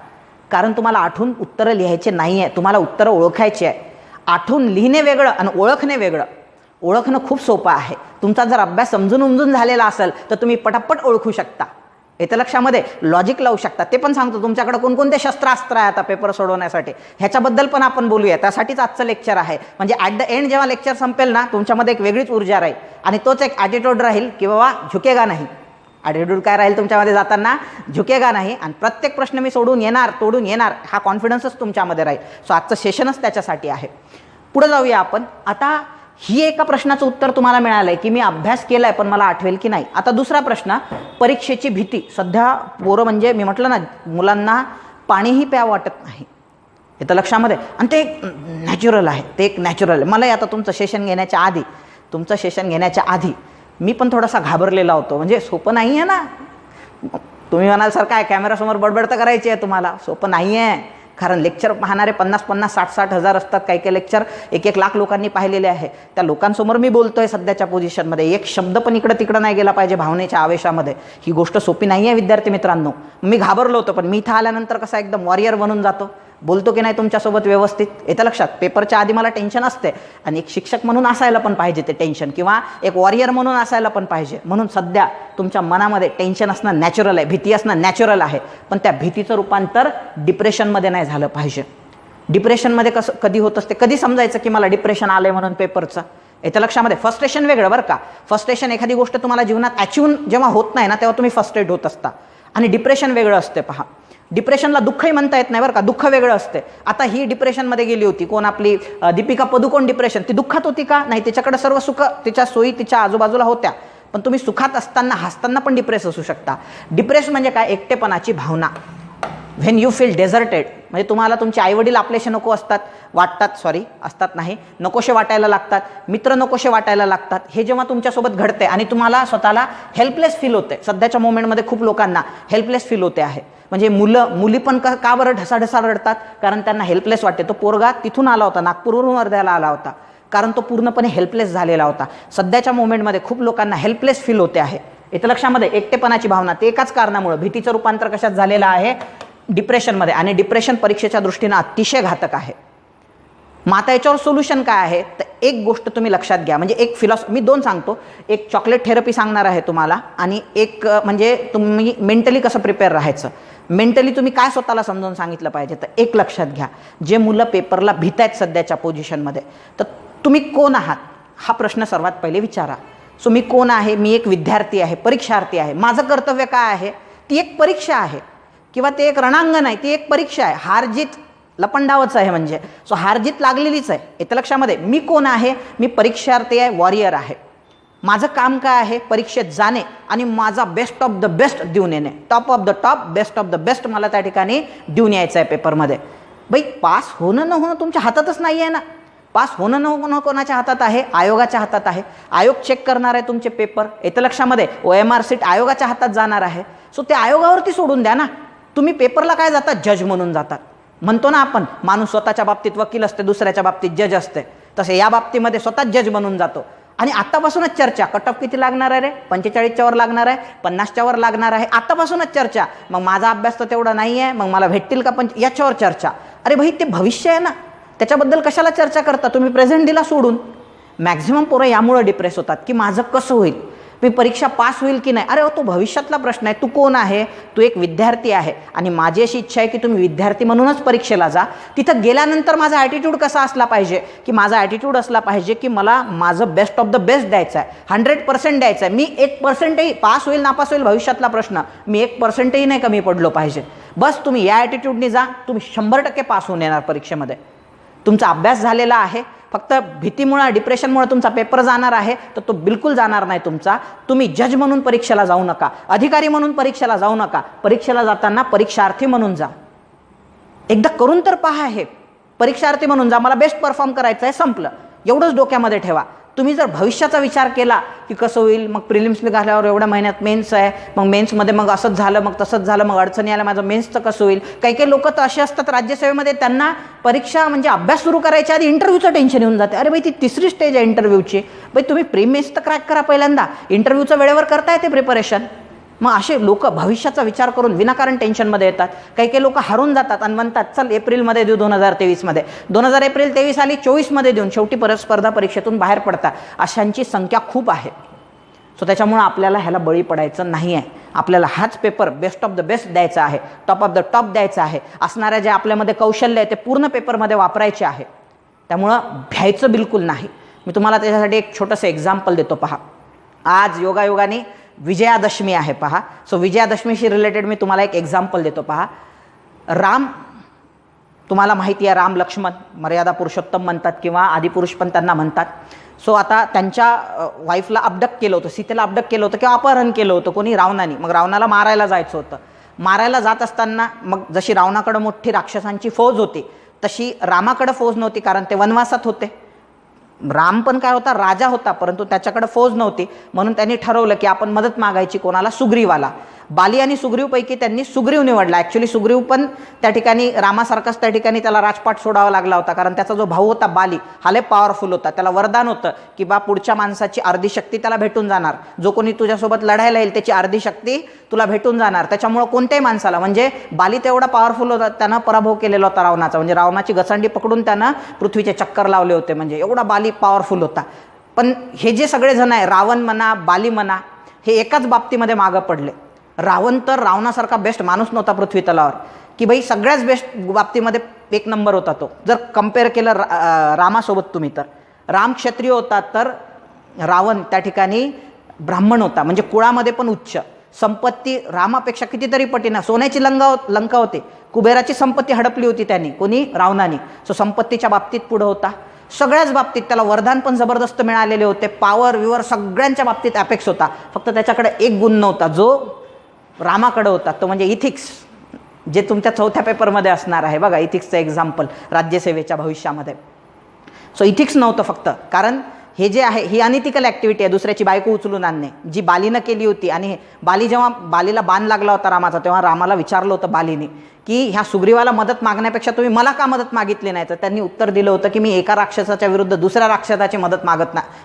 A: कारण तुम्हाला आठवून उत्तरं लिहायचे नाही आहे, तुम्हाला उत्तरं ओळखायची आहे. आठवून लिहिणे वेगळं आणि ओळखणे वेगळं. ओळखणं खूप सोपं आहे. तुमचा जर अभ्यास समजून उमजून झालेला असेल तर तुम्ही पटापट ओळखू शकता, येतं लक्षामध्ये, लॉजिक लावू शकता. ते पण सांगतो तुमच्याकडे कोणकोणते शस्त्रास्त्र आहे आता पेपर सोडवण्यासाठी, ह्याच्याबद्दल पण आपण बोलूया. त्यासाठीच आजचं लेक्चर आहे. म्हणजे ॲट द एंड जेव्हा लेक्चर संपेल ना, तुमच्यामध्ये एक वेगळीच ऊर्जा राहील, आणि तोच एक ॲटिट्यूड राहील की बाबा झुकेगा नाही. ॲटिट्यूड काय राहील तुमच्यामध्ये जाताना, झुकेगा नाही, आणि प्रत्येक प्रश्न मी तोडून येणार, हा कॉन्फिडन्सच तुमच्यामध्ये राहील. सो आजचं सेशनच त्याच्यासाठी आहे. पुढे जाऊया आपण. आता ही एका प्रश्नाचं उत्तर तुम्हाला मिळालं आहे की मी अभ्यास केला आहे पण मला आठवेल की नाही. आता दुसरा प्रश्न, परीक्षेची भीती. सध्या पोरं म्हणजे मी म्हटलं ना, मुलांना पाणीही प्या वाटत नाही, येतं लक्षामध्ये, आणि ते एक नॅचरल आहे, ते एक नॅचरल आहे. मलाही आता तुमचं सेशन घेण्याच्या आधी मी पण थोडासा घाबरलेला होतो, म्हणजे सोपं नाही आहे ना. तुम्ही म्हणाल सर काय कॅमेरासमोर बडबड तर करायची आहे तुम्हाला, सोपं नाही आहे, कारण लेक्चर पाहणारे 50-50, 60-60 हजार असतात. काही लेक्चर 1-1 लाख लोकांनी पाहिलेले आहे. त्या लोकांसमोर मी बोलतोय सध्याच्या पोझिशनमध्ये, एक शब्द पण इकडं तिकडं नाही गेला पाहिजे भावनेच्या आवेशामध्ये. ही गोष्ट सोपी नाही आहे विद्यार्थी मित्रांनो. मी घाबरलो होतो, पण मी इथं आल्यानंतर कसा एकदम वॉरियर बनून जातो, बोलतो की नाही तुमच्यासोबत व्यवस्थित, येतं लक्षात. पेपरच्या आधी मला टेन्शन असते आणि एक शिक्षक म्हणून असायला पण पाहिजे ते टेन्शन, किंवा एक वॉरियर म्हणून असायला पण पाहिजे. म्हणून सध्या तुमच्या मनामध्ये टेन्शन असणं नॅचरल आहे, भीती असणं नॅचरल आहे, पण त्या भीतीचं रूपांतर डिप्रेशनमध्ये नाही झालं पाहिजे. डिप्रेशनमध्ये कसं कधी होत असते, कधी समजायचं की मला डिप्रेशन आलंय म्हणून पेपरचं, येतं लक्षामध्ये. फ्रस्ट्रेशन वेगळं बरं का. फ्रस्ट्रेशन एखादी गोष्ट तुम्हाला जीवनात अचीव जेव्हा होत नाही ना तेव्हा तुम्ही फ्रस्ट्रेट होत असता, आणि डिप्रेशन वेगळं असते. पहा, डिप्रेशनला दुःखही म्हणता येत नाही बरं का, दुःख वेगळं असते. आता ही डिप्रेशनमध्ये गेली होती, कोण आपली दीपिका पदुकोण, डिप्रेशन, ती दुःखात होती का नाही, तिच्याकडे सर्व सुख तिच्या सोयी तिच्या आजूबाजूला होत्या, पण तुम्ही सुखात असताना हसताना पण डिप्रेस असू शकता. डिप्रेस म्हणजे काय, एकटेपणाची भावना. व्हेन यू फील डेझर्टेड, म्हणजे तुम्हाला तुमचे आईवडील आपलेसे नको असतात नाही, नकोशे वाटायला लागतात, मित्र नकोशे वाटायला लागतात. हे जेव्हा तुमच्यासोबत घडते आणि तुम्हाला स्वतःला हेल्पलेस फील होते, सध्याच्या मोमेंटमध्ये खूप लोकांना हेल्पलेस फील होते आहे. म्हणजे मुली पण का बरं ढसाढसा रडतात, कारण त्यांना हेल्पलेस वाटते. तो पोरगा तिथून आला होता, नागपूरवरून वर्ध्याला आला होता, कारण तो पूर्णपणे हेल्पलेस झालेला होता. सध्याच्या मोमेंटमध्ये खूप लोकांना हेल्पलेस फील होते आहे, येतं लक्षामध्ये. एकटेपणाची भावना, ते एकाच कारणामुळे भीतीचं रूपांतर कशात झालेलं आहे, डिप्रेशनमध्ये. आणि डिप्रेशन परीक्षेच्या दृष्टीनं अतिशय घातक आहे. मग आता याच्यावर सोल्युशन काय आहे, तर एक गोष्ट तुम्ही लक्षात घ्या. म्हणजे एक फिलॉसॉफी मी दोन सांगतो, एक चॉकलेट थेरपी सांगणार आहे तुम्हाला, आणि एक म्हणजे तुम्ही मेंटली कसं प्रिपेअर राहायचं, मेंटली तुम्ही काय स्वतःला समजावून सांगितलं पाहिजे. तर एक लक्षात घ्या, जे मुलं पेपरला भीत आहेत सध्याच्या पोझिशनमध्ये, तर तुम्ही कोण आहात हा प्रश्न सर्वात पहिले विचारा. सो मी कोण आहे, मी एक विद्यार्थी आहे, परीक्षार्थी आहे, माझं कर्तव्य काय आहे, ती एक परीक्षा आहे, किंवा ते एक रणांगण आहे, ती एक परीक्षा आहे. हारजीत लपंडावच आहे, म्हणजे सो हारजीत लागलेलीच आहे, येतं लक्षामध्ये. मी कोण आहे, मी परीक्षार्थी आहे, वॉरियर आहे. माझं काम काय आहे, परीक्षेत जाणे आणि माझा बेस्ट ऑफ द बेस्ट देऊन येणे, top of the top, best of the best मला त्या ठिकाणी देऊन यायचं आहे पेपरमध्ये. बाई, पास होणं न होणं तुमच्या हातातच नाही आहे ना. पास होणं न होणं कोणाच्या हातात आहे, आयोगाच्या हातात आहे. आयोग चेक करणार आहे तुमचे पेपर, येतं लक्षामध्ये. OMR सीट आयोगाच्या हातात जाणार आहे. सो ते आयोगावरती सोडून द्या ना. तुम्ही पेपरला काय जातात, जज म्हणून जातात. म्हणतो ना आपण, माणूस स्वतःच्या बाबतीत वकील असते, दुसऱ्याच्या बाबतीत जज असते, तसे या बाबतीमध्ये स्वतःच जज बनून जातो. आणि आत्तापासूनच चर्चा, कट ऑफ किती लागणार आहे रे, 45च्या वर लागणार आहे, 50च्या वर लागणार आहे, आत्तापासूनच चर्चा. मग माझा अभ्यास तर तेवढा नाही आहे, मग मला भेटतील का याच्यावर चर्चा. अरे भाई, ते भविष्य आहे ना, त्याच्याबद्दल कशाला चर्चा करता तुम्ही, प्रेझेंट दिला सोडून. मॅक्झिमम पोरं यामुळे डिप्रेस होतात की माझं कसं होईल, मी परीक्षा पास होईल की नाही. अरे तो भविष्यातला प्रश्न आहे. तू कोण आहे, तू एक विद्यार्थी आहे, आणि माझी अशी इच्छा आहे की तुम्ही विद्यार्थी म्हणूनच परीक्षेला जा. तिथं गेल्यानंतर माझा ॲटिट्यूड कसा असला पाहिजे, की माझा ॲटिट्यूड असला पाहिजे की मला माझं बेस्ट ऑफ द बेस्ट द्यायचं आहे, 100% द्यायचं आहे. मी 1%ही पास होईल नापास होईल भविष्यातला प्रश्न, मी 1%ही नाही कमी पडलो पाहिजे. बस तुम्ही या ॲटिट्यूडने जा, तुम्ही 100% पास होऊन येणार परीक्षेमध्ये. तुमचा अभ्यास झालेला आहे, फक्त भीतीमुळे, डिप्रेशनमुळे तुमचा पेपर जाणार आहे, तर तो बिलकुल जाणार नाही तुमचा. तुम्ही जज म्हणून परीक्षेला जाऊ नका, अधिकारी म्हणून परीक्षेला जाऊ नका. परीक्षेला जाताना परीक्षार्थी म्हणून जा. एकदा करून तर पहा हे, परीक्षार्थी म्हणून जा. मला बेस्ट परफॉर्म करायचं आहे, संपलं. एवढंच डोक्यामध्ये ठेवा. तुम्ही जर भविष्याचा विचार केला की कसं होईल, मग प्रिलिम्स निघाल्यावर एवढ्या महिन्यात मेन्स आहे, मग मेन्समध्ये मग असंच झालं, मग तसंच झालं, मग अडचणी आल्या, माझं मेन्सचं कसं होईल. काही काही लोक तर असे असतात राज्यसेवेमध्ये, त्यांना परीक्षा म्हणजे अभ्यास सुरू करायच्या आधी इंटरव्ह्यूचं टेन्शन येऊन जाते. अरे बाई, ती तिसरी स्टेज आहे इंटरव्ह्यूची. बाई, तुम्ही प्री मेन्स तर क्रॅक करा पहिल्यांदा, इंटरव्ह्यूचं वेळेवर करता येते प्रिपरेशन. मग असे लोक भविष्याचा विचार करून विनाकारण टेन्शनमध्ये येतात. काही काही लोक हरून जातात आणि म्हणतात चल एप्रिलमध्ये देऊ, 2023मध्ये, 2023 आली, 24मध्ये देऊन शेवटी परत स्पर्धा परीक्षेतून बाहेर पडतात. अशांची संख्या खूप आहे. सो त्याच्यामुळं आपल्याला ह्याला बळी पडायचं नाही आहे. आपल्याला हाच paper best of the best द्यायचा आहे, टॉप ऑफ द टॉप द्यायचा आहे. असणाऱ्या जे आपल्यामध्ये कौशल्य आहे ते पूर्ण पेपरमध्ये वापरायचे आहे. त्यामुळं भ्यायचं बिलकुल नाही. मी तुम्हाला त्याच्यासाठी एक छोटंसं एक्झाम्पल देतो. पहा, आज योगायोगाने विजयादशमी आहे. पहा, सो विजयादशमीशी रिलेटेड मी तुम्हाला एक एक्झाम्पल देतो. पहा, राम, तुम्हाला माहिती आहे, राम लक्ष्मण मर्यादा पुरुषोत्तम म्हणतात किंवा आदिपुरुष पण त्यांना म्हणतात. सो आता त्यांच्या वाईफला अबडक्ट केलं होतं, सीतेला अबडक्ट केलं होतं किंवा अपहरण केलं होतं कोणी, रावणाने. मग रावणाला मारायला जायचं होतं. मारायला जात असताना मग जशी रावणाकडं मोठी राक्षसांची फौज होती, तशी रामाकडं फौज नव्हती, कारण ते वनवासात होते. राम पण काय होता, राजा होता, परंतु त्याच्याकडे फौज नव्हती. म्हणून त्यांनी ठरवलं की आपण मदत मागायची कोणाला, सुग्रीवाला. बाली आणि सुग्रीवपैकी त्यांनी सुग्रीव निवडला. ॲक्च्युली सुग्रीव पण त्या ठिकाणी रामासारखाच त्या ठिकाणी त्याला राजपाट सोडावा लागला होता, कारण त्याचा जो भाऊ होता बाली हा लय पॉवरफुल होता. त्याला वरदान होतं की बा पुढच्या माणसाची अर्धी शक्ती त्याला भेटून जाणार, जो कोणी तुझ्यासोबत लढायला येईल त्याची अर्धी शक्ती तुला भेटून जाणार. त्याच्यामुळं कोणत्याही माणसाला, म्हणजे बाली तेवढा पॉवरफुल होता, त्यानं पराभव केलेला होता रावणाचा, म्हणजे रावणाची गचंडी पकडून त्यानं पृथ्वीचे चक्कर लावले होते, म्हणजे एवढा बाली पॉवरफुल होता. पण हे जे सगळे जण आहे, रावण म्हणा बाली म्हणा, हे एकाच बाबतीमध्ये मागं पडले. रावण तर रावणासारखा बेस्ट माणूस नव्हता पृथ्वी तलावर, की बाई सगळ्याच बेस्ट बाबतीमध्ये एक नंबर होता तो. जर कम्पेअर केलं रामासोबत तुम्ही, तर राम क्षत्रिय होता, तर रावण त्या ठिकाणी ब्राह्मण होता, म्हणजे कुळामध्ये पण उच्च. संपत्ती रामापेक्षा कितीतरी पटीनं, सोन्याची लंका होती, कुबेराची संपत्ती हडपली होती त्यांनी, कोणी रावणाने. सो संपत्तीच्या बाबतीत पुढं होता, सगळ्याच बाबतीत त्याला वरदान पण जबरदस्त मिळालेले होते, पॉवर विवर सगळ्यांच्या बाबतीत ॲपेक्स होता. फक्त त्याच्याकडे एक गुण नव्हता जो रामाकडे होता, तो म्हणजे इथिक्स, जे तुमच्या 4थ्या पेपरमध्ये असणार आहे बघा, इथिक्सचं एक्झाम्पल राज्यसेवेच्या भविष्यामध्ये. सो इथिक्स नव्हतं फक्त, कारण हे जे आहे ही अनइथिकल ॲक्टिव्हिटी आहे, दुसऱ्याची बायको उचलून आणणे, जी बालीनं केली होती. आणि बाली जेव्हा बालीला बाण लागला होता रामाचा, तेव्हा रामाला विचारलं होतं बालीने की ह्या सुग्रीवाला मदत मागण्यापेक्षा तुम्ही मला का मदत मागितली नाही, तर त्यांनी उत्तर दिलं होतं की मी एका राक्षसाच्या विरुद्ध दुसऱ्या राक्षसाची मदत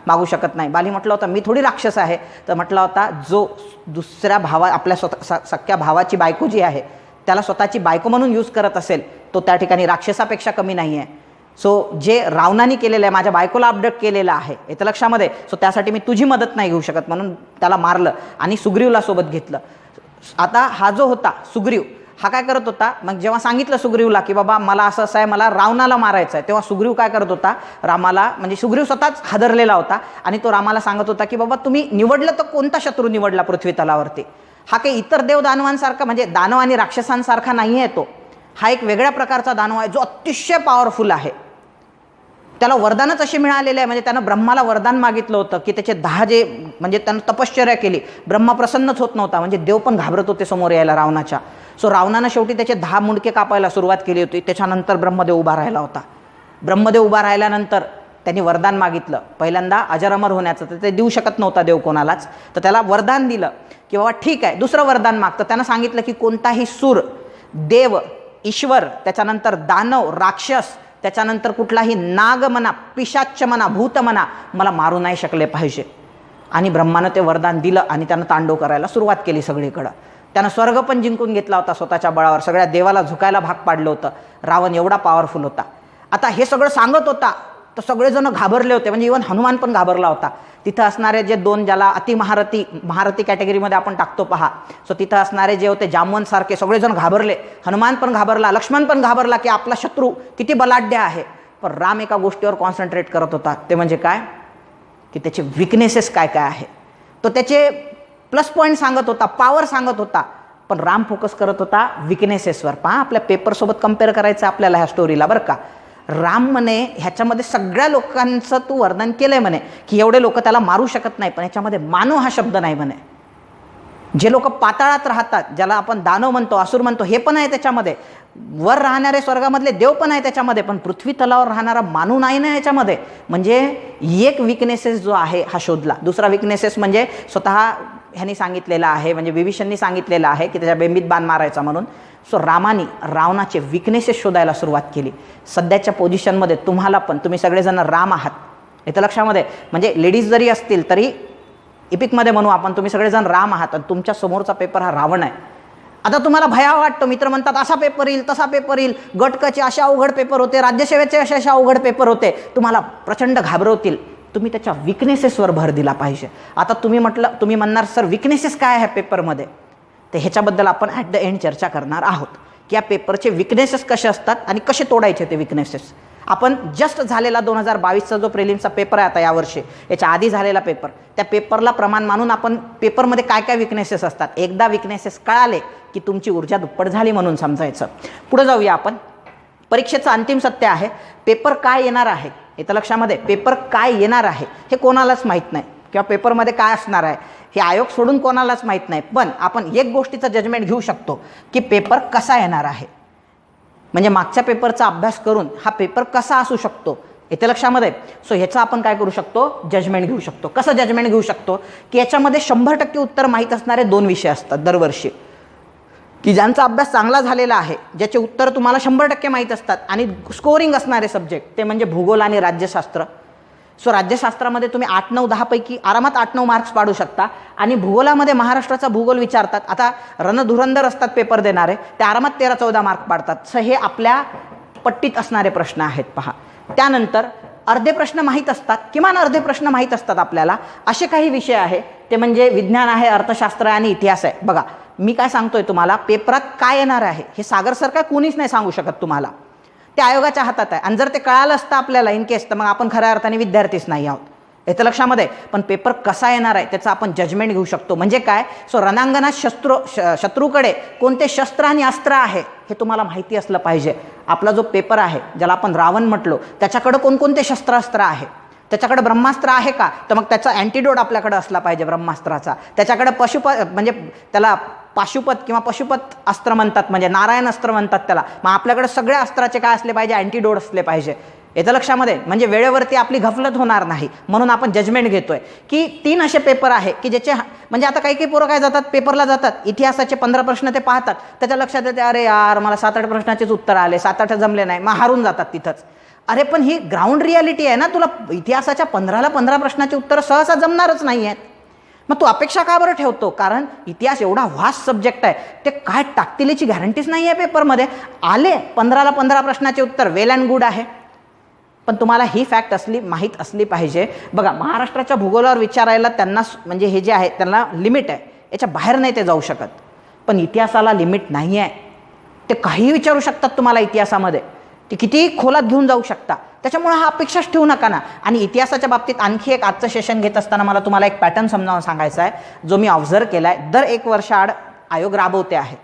A: मागू शकत नाही. बाली म्हटलं होतं मी थोडी राक्षस आहे, तर म्हटला होता जो दुसऱ्या आपल्या सख्या भावाची बायको जी आहे त्याला स्वतःची बायको म्हणून यूज करत असेल, तो त्या ठिकाणी राक्षसापेक्षा कमी नाही आहे. सो जे रावणाने केलेलं आहे, माझ्या बायकोला अपडेट केलेलं आहे, येतं लक्षामध्ये. सो त्यासाठी मी तुझी मदत नाही घेऊ शकत, म्हणून त्याला मारलं आणि सुग्रीवला सोबत घेतलं. आता हा जो होता सुग्रीव, हा काय करत होता, मग जेव्हा सांगितलं सुग्रीवला की बाबा मला असं असं आहे, मला रावणाला मारायचं आहे, तेव्हा सुग्रीव काय करत होता, रामाला, म्हणजे सुग्रीव स्वतःच हादरलेला होता आणि तो रामाला सांगत होता की बाबा तुम्ही निवडलं तर कोणता शत्रू निवडला पृथ्वी तलावरती. हा काही इतर देव दानवांसारखा, म्हणजे दानव आणि राक्षसांसारखा नाही आहे तो, हा एक वेगळ्या प्रकारचा दानव आहे जो अतिशय पॉवरफुल आहे. त्याला वरदानच अशी मिळालेले आहे, म्हणजे त्यानं ब्रह्माला वरदान मागितलं होतं की त्याचे 10 जे, म्हणजे त्यानं तपश्चर्या केली, ब्रह्मा प्रसन्नच होत नव्हता, म्हणजे देव पण घाबरत होते समोर यायला रावणाच्या. सो रावणानं शेवटी त्याचे 10 मुंडके कापायला सुरुवात केली होती. त्याच्यानंतर ब्रह्मदेव उभा राहिला होता. ब्रह्मदेव उभा राहिल्यानंतर त्यांनी वरदान मागितलं पहिल्यांदा अजरामर होण्याचं, तर ते देऊ शकत नव्हता देव कोणालाच, तर त्याला वरदान दिलं की बाबा ठीक आहे दुसरं वरदान माग. तर त्यानं सांगितलं की कोणताही सूर, देव, ईश्वर, त्याच्यानंतर दानव, राक्षस, त्याच्यानंतर कुठलाही नाग म्हणा, पिशाच्च म्हणा, भूत म्हणा, मला मारू नाही शकले पाहिजे. आणि ब्रह्मानं ते वरदान दिलं आणि त्यानं तांडव करायला सुरुवात केली सगळीकडं. त्यानं स्वर्ग पण जिंकून घेतला होता स्वतःच्या बळावर, सगळ्या देवाला झुकायला भाग पाडलं होतं. रावण एवढा पॉवरफुल होता. आता हे सगळं सांगत होता तर सगळेजण घाबरले होते, म्हणजे इव्हन हनुमान पण घाबरला होता. तिथं असणारे जे 2, ज्याला महारथी कॅटेगरीमध्ये आपण टाकतो पहा, सो तिथं असणारे जे होते जामवंतसारखे सगळेजण घाबरले. हनुमान पण घाबरला, लक्ष्मण पण घाबरला की आपला शत्रू किती बलाढ्य आहे. पण राम एका गोष्टीवर कॉन्सन्ट्रेट करत होता, ते म्हणजे काय, की त्याचे विकनेसेस काय काय आहे. तो त्याचे प्लस पॉईंट सांगत होता, पॉवर सांगत होता, पण राम फोकस करत होता विकनेसेसवर. पहा आपल्या पेपरसोबत कम्पेअर करायचं आपल्याला ह्या स्टोरीला बरं का. राम म्हणे ह्याच्यामध्ये सगळ्या लोकांचं तू वर्णन केलंय म्हणे की एवढे लोक त्याला मारू शकत नाही, पण ह्याच्यामध्ये मानव हा शब्द नाही म्हणे. जे लोक पाताळात राहतात, ज्याला आपण दानव म्हणतो, असुर म्हणतो, हे पण आहे त्याच्यामध्ये. वर राहणारे स्वर्गामधले देव पण आहे त्याच्यामध्ये, पण पृथ्वी तलावर राहणारा मानू नाही ना याच्यामध्ये. म्हणजे एक विकनेसेस जो आहे हा शोधला. दुसरा विकनेसेस म्हणजे स्वतः ह्यांनी सांगितलेला आहे, म्हणजे विभीषणनी सांगितलेलं आहे की त्याच्या बेंबीत बाण मारायचा म्हणून. सो रामानी रावणाचे विकनेसेस शोधायला सुरुवात केली. सध्याच्या पोझिशनमध्ये तुम्हाला पण, तुम्ही सगळेजण राम आहात इथं लक्षामध्ये, म्हणजे लेडीज जरी असतील तरी इपिकमध्ये म्हणू आपण, तुम्ही सगळेजण राम आहात आणि तुमच्या समोरचा पेपर हा रावण आहे. आता तुम्हाला भया वाटतो, मित्र म्हणतात असा पेपर येईल तसा पेपर येईल, गटकाचे असे अवघड पेपर होते, राज्यसेवेचे असे अवघड पेपर होते, तुम्हाला प्रचंड घाबरवतील. तुम्ही त्याच्या विकनेसेसवर भर दिला पाहिजे. आता तुम्ही म्हणणार सर विकनेसेस काय आहे पेपरमध्ये, तर ह्याच्याबद्दल आपण ॲट द एंड चर्चा करणार आहोत की या पेपरचे विकनेसेस कसे असतात आणि कसे तोडायचे ते विकनेसेस. आपण जस्ट झालेला 2022चा जो प्रिलिम्सचा पेपर आहे आता यावर्षी, याच्या आधी झालेला पेपर, त्या पेपरला प्रमाण मानून आपण पेपरमध्ये काय काय विकनेसेस असतात, एकदा विकनेसेस कळाले की तुमची ऊर्जा दुप्पट झाली म्हणून समजायचं. पुढे जाऊया आपण. परीक्षेचं अंतिम सत्य आहे, पेपर काय येणार आहे येतं लक्षामध्ये. पेपर काय येणार आहे हे कोणालाच माहीत नाही, किंवा पेपरमध्ये काय असणार आहे हे आयोग सोडून कोणालाच माहीत नाही. पण आपण एक गोष्टीचं जजमेंट घेऊ शकतो की पेपर कसा येणार आहे, म्हणजे मागच्या पेपरचा अभ्यास करून हा पेपर कसा असू शकतो येते लक्षामध्ये. सो ह्याचं आपण काय करू शकतो, जजमेंट घेऊ शकतो. कसं जजमेंट घेऊ शकतो की याच्यामध्ये 100% उत्तर माहीत असणारे 2 विषय असतात दरवर्षी, की ज्यांचा अभ्यास चांगला झालेला आहे, ज्याचे उत्तर तुम्हाला 100% माहीत असतात आणि स्कोरिंग असणारे सब्जेक्ट ते म्हणजे भूगोल आणि राज्यशास्त्र. सो राज्यशास्त्रामध्ये तुम्ही 8, 9, 10 पैकी आरामात 8, 9 मार्क्स पाडू शकता. आणि भूगोलामध्ये महाराष्ट्राचा भूगोल विचारतात, आता रणधुरंदर असतात पेपर देणारे, ते आरामात 13, 14 मार्क पाडतात. सो हे आपल्या पट्टीत असणारे प्रश्न आहेत पहा. त्यानंतर अर्धे प्रश्न माहीत असतात, किमान अर्धे प्रश्न माहीत असतात आपल्याला, असे काही विषय आहे ते म्हणजे विज्ञान आहे, अर्थशास्त्र आणि इतिहास आहे. बघा मी काय सांगतोय तुम्हाला, पेपरात काय येणार आहे हे सागर सर काय कोणीच नाही सांगू शकत तुम्हाला, ते आयोगाच्या हातात आहे. आणि जर ते कळालं असतं आपल्याला इन केस, तर मग आपण खऱ्या अर्थाने विद्यार्थीच नाही आहोत. येतं लक्षामध्ये. पण पेपर कसा येणार आहे त्याचं आपण जजमेंट घेऊ शकतो. म्हणजे काय, सो रणांगणात शत्रूकडे कोणते शस्त्र आणि अस्त्र आहे हे तुम्हाला माहिती असलं पाहिजे. आपला जो पेपर आहे ज्याला आपण रावण म्हटलो, त्याच्याकडे कोणकोणते शस्त्रास्त्र आहे, त्याच्याकडे ब्रह्मास्त्र आहे का, तर मग त्याचा अँटीडोट आपल्याकडे असला पाहिजे ब्रह्मास्त्राचा. त्याच्याकडे म्हणजे त्याला पाशुपत किंवा पशुपत अस्त्र म्हणतात, म्हणजे नारायण अस्त्र म्हणतात त्याला. मग आपल्याकडे सगळ्या अस्त्राचे काय असले पाहिजे, अँटीडोट असले पाहिजे. येतं लक्षामध्ये. म्हणजे वेळेवरती आपली घफलत होणार नाही म्हणून आपण जजमेंट घेतोय की 3 असे पेपर आहे की ज्याचे म्हणजे आता काही पोरं काय जातात पेपरला जातात, इतिहासाचे 15 प्रश्न ते पाहतात, त्याच्या लक्षात येते अरे यार मला 7-8 प्रश्नाचेच उत्तर आले, 7-8 जमले नाही, मग हारून जातात तिथंच. अरे पण ही ग्राउंड रियालिटी आहे ना, तुला इतिहासाच्या 15ला 15 प्रश्नाचे उत्तर सहसा जमणारच नाही आहेत. मग तू अपेक्षा का बरं ठेवतो, कारण इतिहास एवढा व्हास्ट सब्जेक्ट आहे, ते काय टाकतील याची गॅरंटीच नाही आहे पेपरमध्ये. आले 15ला 15 प्रश्नाचे उत्तर, वेल अँड गुड आहे. पण तुम्हाला ही फॅक्ट माहीत असली पाहिजे. बघा महाराष्ट्राच्या भूगोलावर विचारायला त्यांना म्हणजे हे जे आहे त्यांना लिमिट आहे, याच्या बाहेर नाही ते जाऊ शकत. पण इतिहासाला लिमिट नाही आहे, ते काहीही विचारू शकतात तुम्हाला इतिहासामध्ये, ते कितीही खोलात घेऊन जाऊ शकता. त्याच्यामुळे हा अपेक्षाच ठेवू नका ना. आणि इतिहासाच्या बाबतीत आणखी एक आजचं सेशन घेत असताना मला तुम्हाला एक पॅटर्न समजावून सांगायचा आहे, जो मी ऑब्झर्व केला आहे. दर 1 वर्षाआड आयोग राबवते आहे.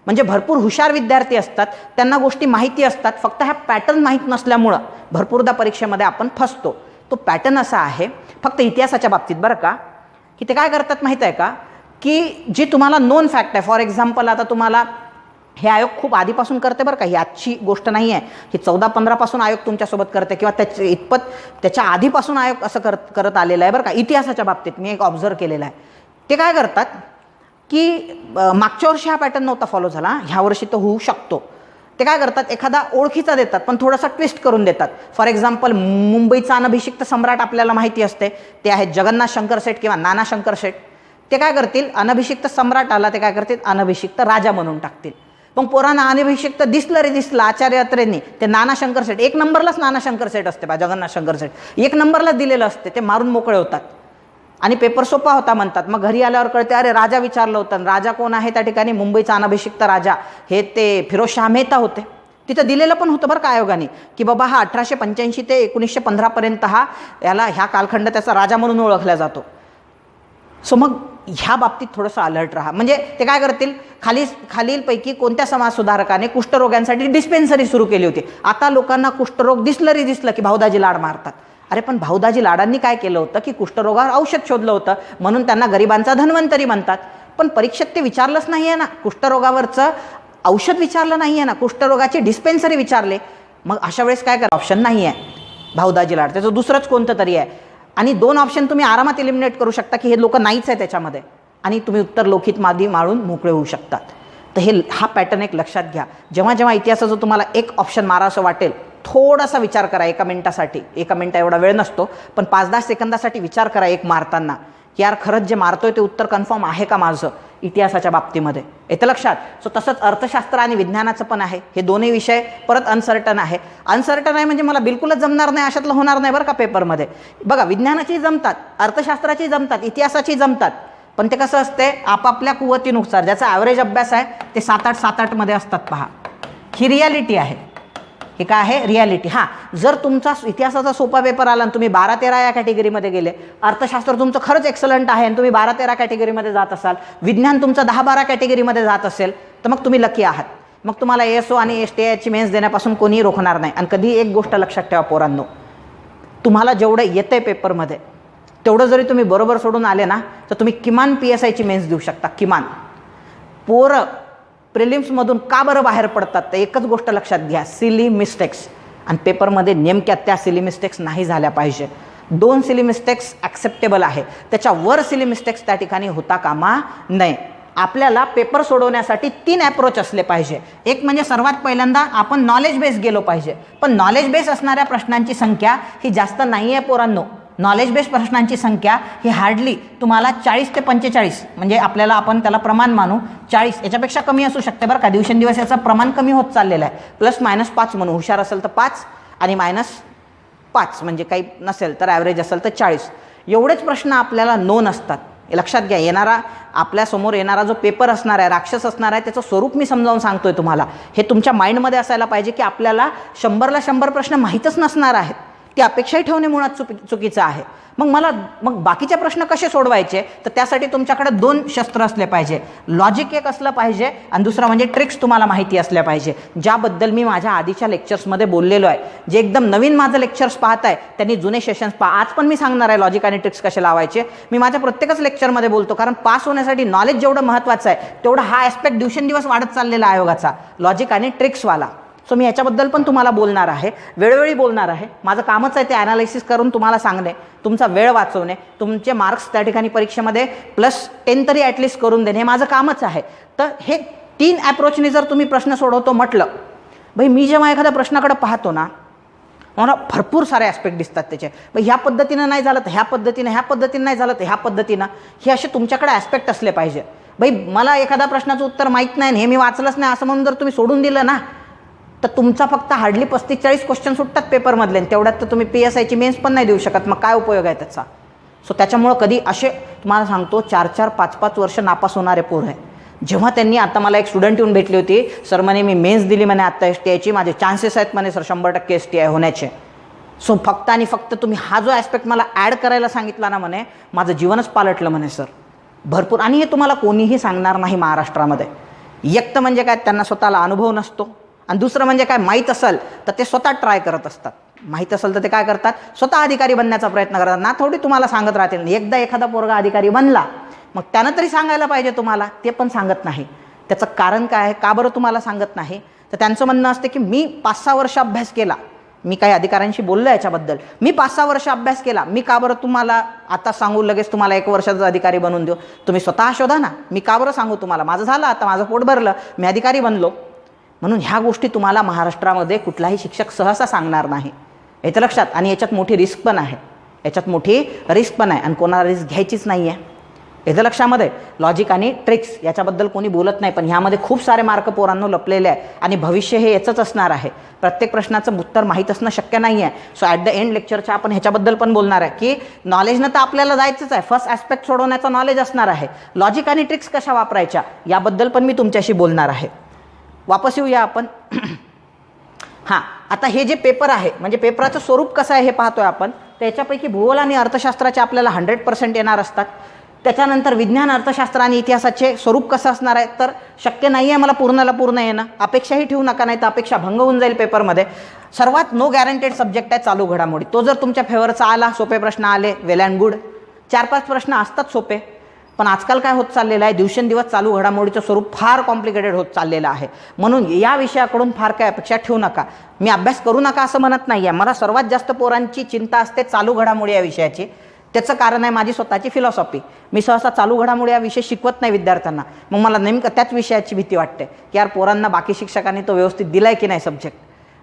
A: म्हणजे भरपूर हुशार विद्यार्थी असतात, त्यांना गोष्टी माहिती असतात, फक्त हा पॅटर्न माहीत नसल्यामुळं भरपूरदा परीक्षेमध्ये आपण फसतो. तो पॅटर्न असा आहे फक्त इतिहासाच्या बाबतीत बरं का, की ते काय करतात माहीत आहे का, की जी तुम्हाला नोन फॅक्ट आहे, फॉर एक्झाम्पल आता तुम्हाला हे आयोग खूप आधीपासून करते बरं का, ही आजची गोष्ट नाही आहे, ही 14-15 पासून आयोग तुमच्यासोबत करते किंवा त्याच्या आधीपासून आयोग असं करत आलेला आहे बरं का. इतिहासाच्या बाबतीत मी एक ऑब्झर्व केलेला आहे. ते काय करतात की मागच्या वर्षी हा पॅटर्न नव्हता फॉलो झाला, ह्या वर्षी तो होऊ शकतो. ते काय करतात, एखादा ओळखीचा देतात पण थोडासा ट्विस्ट करून देतात. फॉर एक्झाम्पल मुंबईचा अनभिषिक्त सम्राट आपल्याला माहिती असते, ते आहेत जगन्नाथ शंकर शेठ किंवा नाना शंकर शेठ. ते काय करतील, अनभिषिक्त सम्राटाला ते काय करतील, अनभिषिक्त राजा म्हणून टाकतील. पण पोरांना अनभिषिक्त दिसलं रे दिसलं आचार्य अत्रेंनी, ते नाना शंकर शेठ 1 नंबरलाच नाना शंकर शेठ असते बा, जगन्नाथ शंकर शेठ 1 नंबरलाच दिलेलं असते, ते मारून मोकळे होतात आणि पेपर सोपा होता म्हणतात. मग घरी आल्यावर कळते अरे राजा विचारलं होतं, राजा कोण आहे त्या ठिकाणी, मुंबईचा अनभिषिक्त राजा हे ते फिरोजशाह मेहता होते. तिथं दिलेलं पण होतं बरं का आयोगाने, की बाबा हा 1885 ते 1915 पर्यंत ह्या कालखंड त्याचा राजा म्हणून ओळखला जातो. सो मग ह्या बाबतीत थोडंसं अलर्ट राहा. म्हणजे ते काय करतील, खालीलपैकी कोणत्या समाजसुधारकाने कुष्ठरोग्यांसाठी डिस्पेन्सरी सुरू केली होती. आता लोकांना कुष्ठरोग दिसलं की भाऊदाजी लाड मारतात. अरे पण भाऊदाजी लाडांनी काय केलं होतं की कुष्ठरोगावर औषध शोधलं होतं, म्हणून त्यांना गरिबांचा धन्वंतरी म्हणतात. पण परीक्षेत ते विचारलंच नाही आहे ना, कुष्ठरोगावरचं औषध विचारलं नाही आहे ना, कुष्ठरोगाची डिस्पेन्सरी विचारले. मग अशा वेळेस काय करा, ऑप्शन नाही आहे भाऊदाजी लाड, त्याचं दुसरंच कोणतं तरी आहे. आणि 2 ऑप्शन तुम्ही आरामात एलिमिनेट करू शकता की हे लोक नाहीच आहे त्याच्यामध्ये, आणि तुम्ही उत्तर लोकित मादी माळून मोकळे होऊ शकतात. तर हा पॅटर्न एक लक्षात घ्या. जेव्हा जेव्हा इतिहासाचं तुम्हाला एक ऑप्शन मारा असं वाटेल, थोडासा विचार करा 1 मिनिटासाठी. 1 मिनिट एवढा वेळ नसतो, पण 5-10 सेकंदासाठी विचार करा एक मारताना, की यार खरंच जे मारतोय ते उत्तर कन्फर्म आहे का माझं इतिहासाच्या बाबतीमध्ये, येतं लक्षात. सो तसंच अर्थशास्त्र आणि विज्ञानाचं पण आहे. हे दोन्ही विषय परत अनसर्टन आहे. अनसर्टन आहे म्हणजे मला बिलकुलच जमणार नाही अशातलं होणार नाही बरं का पेपरमध्ये. बघा विज्ञानाची जमतात, अर्थशास्त्राची जमतात, इतिहासाची जमतात, पण ते कसं असते आपापल्या कुवतीनुसार. ज्याचा ॲव्हरेज अभ्यास आहे ते 7-8 मध्ये असतात पहा. ही रियालिटी आहे. हे काय आहे, रियालिटी. हां, जर तुमचा इतिहासाचा सोपा पेपर आला आणि तुम्ही 12-13 या कॅटेगरीमध्ये गेले, अर्थशास्त्र तुमचं खरंच एक्सलंट आहे आणि तुम्ही 12-13 कॅटेगरीमध्ये जात असाल, विज्ञान तुमचं 10-12 कॅटेगरीमध्ये जात असेल, तर मग तुम्ही लकी आहात. मग तुम्हाला ASO आणि STIची मेन्स देण्यापासून कोणीही रोखणार नाही. आणि कधी एक गोष्ट लक्षात ठेवा पोरांनो, तुम्हाला जेवढं येतंय पेपरमध्ये तेवढं जरी तुम्ही बरोबर सोडून आले ना, तर तुम्ही किमान PSIची मेन्स देऊ शकता. किमान पोरं प्रिलिम्समधून का बरं बाहेर पडतात, तर एकच गोष्ट लक्षात घ्या, सिली मिस्टेक्स. आणि पेपरमध्ये नेमक्या त्या सिली मिस्टेक्स नाही झाल्या पाहिजे. 2 सिली मिस्टेक्स ॲक्सेप्टेबल आहे, त्याच्यावर सिली मिस्टेक्स त्या ठिकाणी होता कामा नये. आपल्याला पेपर सोडवण्यासाठी 3 ॲप्रोच असले पाहिजे. एक म्हणजे सर्वात पहिल्यांदा आपण नॉलेज बेस गेलो पाहिजे, पण नॉलेज बेस असणाऱ्या प्रश्नांची संख्या ही जास्त नाही आहे पोरांनो. नॉलेज बेस प्रश्नांची संख्या ही हार्डली तुम्हाला 40 ते 45, म्हणजे आपल्याला आपण त्याला प्रमाण मानू 40, याच्यापेक्षा कमी असू शकते बरं का. दिवसेंदिवस याचं प्रमाण कमी होत चाललेलं आहे. +- 5 म्हणू, हुशार असेल तर 5 आणि -5 म्हणजे काही नसेल तर ॲव्हरेज असेल तर 40. एवढेच प्रश्न आपल्याला नोन असतात. लक्षात घ्या, येणारा आपल्यासमोर येणारा जो पेपर असणार आहे, राक्षस असणार आहे, त्याचं स्वरूप मी समजावून सांगतोय तुम्हाला. हे तुमच्या माइंडमध्ये असायला पाहिजे की आपल्याला 100ला 100 प्रश्न माहीतच नसणार आहेत. ती अपेक्षाही ठेवणे मुळात चुकीचं आहे. मग बाकीचे प्रश्न कसे सोडवायचे, तर त्यासाठी तुमच्याकडे 2 शस्त्र असले पाहिजे. लॉजिक एक असलं पाहिजे आणि दुसरं म्हणजे ट्रिक्स तुम्हाला माहिती असल्या पाहिजे, ज्याबद्दल मी माझ्या आधीच्या लेक्चर्समध्ये बोललेलो आहे. जे एकदम नवीन माझं लेक्चर्स पाहत आहे त्यांनी जुने सेशन्स पहा. आज पण मी सांगणार आहे लॉजिक आणि ट्रिक्स कसे लावायचे. मी माझ्या प्रत्येकच लेक्चरमध्ये बोलतो, कारण पास होण्यासाठी नॉलेज जेवढं महत्त्वाचं आहे तेवढं हा ॲस्पेक्ट दिवसेंदिवस वाढत चाललेला आयोगाचा, लॉजिक आणि ट्रिक्सवाला. सो मी याच्याबद्दल पण तुम्हाला बोलणार आहे, वेळोवेळी बोलणार आहे. माझं कामच आहे ते ॲनालिसिस करून तुम्हाला सांगणे, तुमचा वेळ वाचवणे, तुमचे मार्क्स त्या ठिकाणी परीक्षेमध्ये +10 तरी ॲटलिस्ट करून देणे, हे माझं कामच आहे. तर हे 3 ॲप्रोचने जर तुम्ही प्रश्न सोडवतो म्हटलं, भाई मी जेव्हा एखाद्या प्रश्नाकडे पाहतो ना, मला भरपूर सारे ॲस्पेक्ट दिसतात त्याचे. ह्या पद्धतीनं नाही झालं तर ह्या पद्धतीनं, ह्या पद्धतीनं नाही झालं तर ह्या पद्धतीनं, हे असे तुमच्याकडे ॲस्पेक्ट असले पाहिजे. भाई मला एखाद्या प्रश्नाचं उत्तर माहीत नाही, हे मी वाचलंच नाही असं म्हणून जर तुम्ही सोडून दिलं ना, तर तुमचा फक्त हार्डली 35-40 क्वेश्चन सुटतात पेपरमधले, तेवढ्यात तर तुम्ही PSIची मेन्स पण नाही देऊ शकत. मग काय उपयोग आहे त्याचा. सो त्याच्यामुळं कधी असे तुम्हाला सांगतो 4-4, 5-5 वर्ष नापास होणारे पोर आहे. जेव्हा त्यांनी, आता मला एक स्टुडंट येऊन भेटली होती, सर म्हणे मी मेन्स दिली म्हणे आत्ता STIची, माझे चान्सेस आहेत म्हणे सर 100% STI होण्याचे. सो फक्त आणि फक्त तुम्ही हा जो ॲस्पेक्ट मला ॲड करायला सांगितला ना म्हणे, माझं जीवनच पालटलं म्हणे सर. भरपूर, आणि हे तुम्हाला कोणीही सांगणार नाही महाराष्ट्रामध्ये. एक तर म्हणजे काय, त्यांना स्वतःला अनुभव नसतो, आणि दुसरं म्हणजे काय, माहीत असेल तर ते स्वतः ट्राय करत असतात. माहीत असेल तर ते काय करतात, स्वतः अधिकारी बनण्याचा प्रयत्न करतात ना. थोडी तुम्हाला सांगत राहतील. एकदा एखादा पोरगा अधिकारी बनला मग त्यानं तरी सांगायला पाहिजे तुम्हाला, ते पण सांगत नाही. त्याचं कारण काय आहे, का बरं तुम्हाला सांगत नाही, तर त्यांचं म्हणणं असते की मी 5-6 वर्ष अभ्यास केला. मी काही अधिकाऱ्यांशी बोललो याच्याबद्दल, मी 5-6 वर्ष अभ्यास केला, मी का बरं तुम्हाला आता सांगू लगेच तुम्हाला 1 वर्षाचा अधिकारी बनवून देऊ. तुम्ही स्वतः शोधा ना, मी का बरं सांगू तुम्हाला. माझं झालं, आता माझं पोट भरलं, मी अधिकारी बनलो. म्हणून ह्या गोष्टी तुम्हाला महाराष्ट्रामध्ये कुठलाही शिक्षक सहसा सांगणार नाही, याचं लक्षात. आणि याच्यात मोठी रिस्क पण आहे, आणि कोणाला रिस्क घ्यायचीच नाही आहे, याचं लक्षामध्ये. लॉजिक आणि ट्रिक्स याच्याबद्दल कोणी बोलत नाही, पण ह्यामध्ये खूप सारे मार्क पोरांनो लपलेले आहे, आणि भविष्य हे याचंच असणार आहे. प्रत्येक प्रश्नाचं उत्तर माहीत असणं शक्य नाही आहे. सो ॲट द एंड लेक्चरच्या आपण ह्याच्याबद्दल पण बोलणार आहे की नॉलेजनं तर आपल्याला जायचंच आहे. फर्स्ट ॲस्पेक्ट सोडवण्याचं नॉलेज असणार आहे. लॉजिक आणि ट्रिक्स कशा वापरायच्या याबद्दल पण मी तुमच्याशी बोलणार आहे. वापस येऊया आपण. हां, आता हे जे पेपर आहे, म्हणजे पेपराचं स्वरूप कसं आहे हे पाहतोय आपण. त्याच्यापैकी भूगोल आणि अर्थशास्त्राचे आपल्याला 100% येणार असतात. त्याच्यानंतर विज्ञान, अर्थशास्त्र आणि इतिहासाचे स्वरूप कसं असणार आहे, तर शक्य नाही आहे मला पूर्ण येणं. अपेक्षाही ठेवू नका, नाही तर अपेक्षा भंग होऊन जाईल पेपरमध्ये. सर्वात नो गॅरंटेड सब्जेक्ट आहे चालू घडामोडी. तो जर तुमच्या फेवरचा आला, सोपे प्रश्न आले, वेल अँड गुड. 4-5 प्रश्न असतात सोपे, पण आजकाल काय होत चाललेलं आहे, दिवसेंदिवस चालू घडामोडीचं स्वरूप फार कॉम्प्लिकेटेड होत चाललेलं आहे. म्हणून या विषयाकडून फार काय अपेक्षा ठेवू नका. मी अभ्यास करू नका असं म्हणत नाही आहे. मला सर्वात जास्त पोरांची चिंता असते चालू घडामोडी या विषयाची. त्याचं कारण आहे माझी स्वतःची फिलॉसॉफी. मी सहसा चालू घडामोडी हा विषय शिकवत नाही विद्यार्थ्यांना. मग मला नेमकं त्याच विषयाची भीती वाटते की यार पोरांना बाकी शिक्षकांनी तो व्यवस्थित दिला आहे की नाही सब्जेक्ट,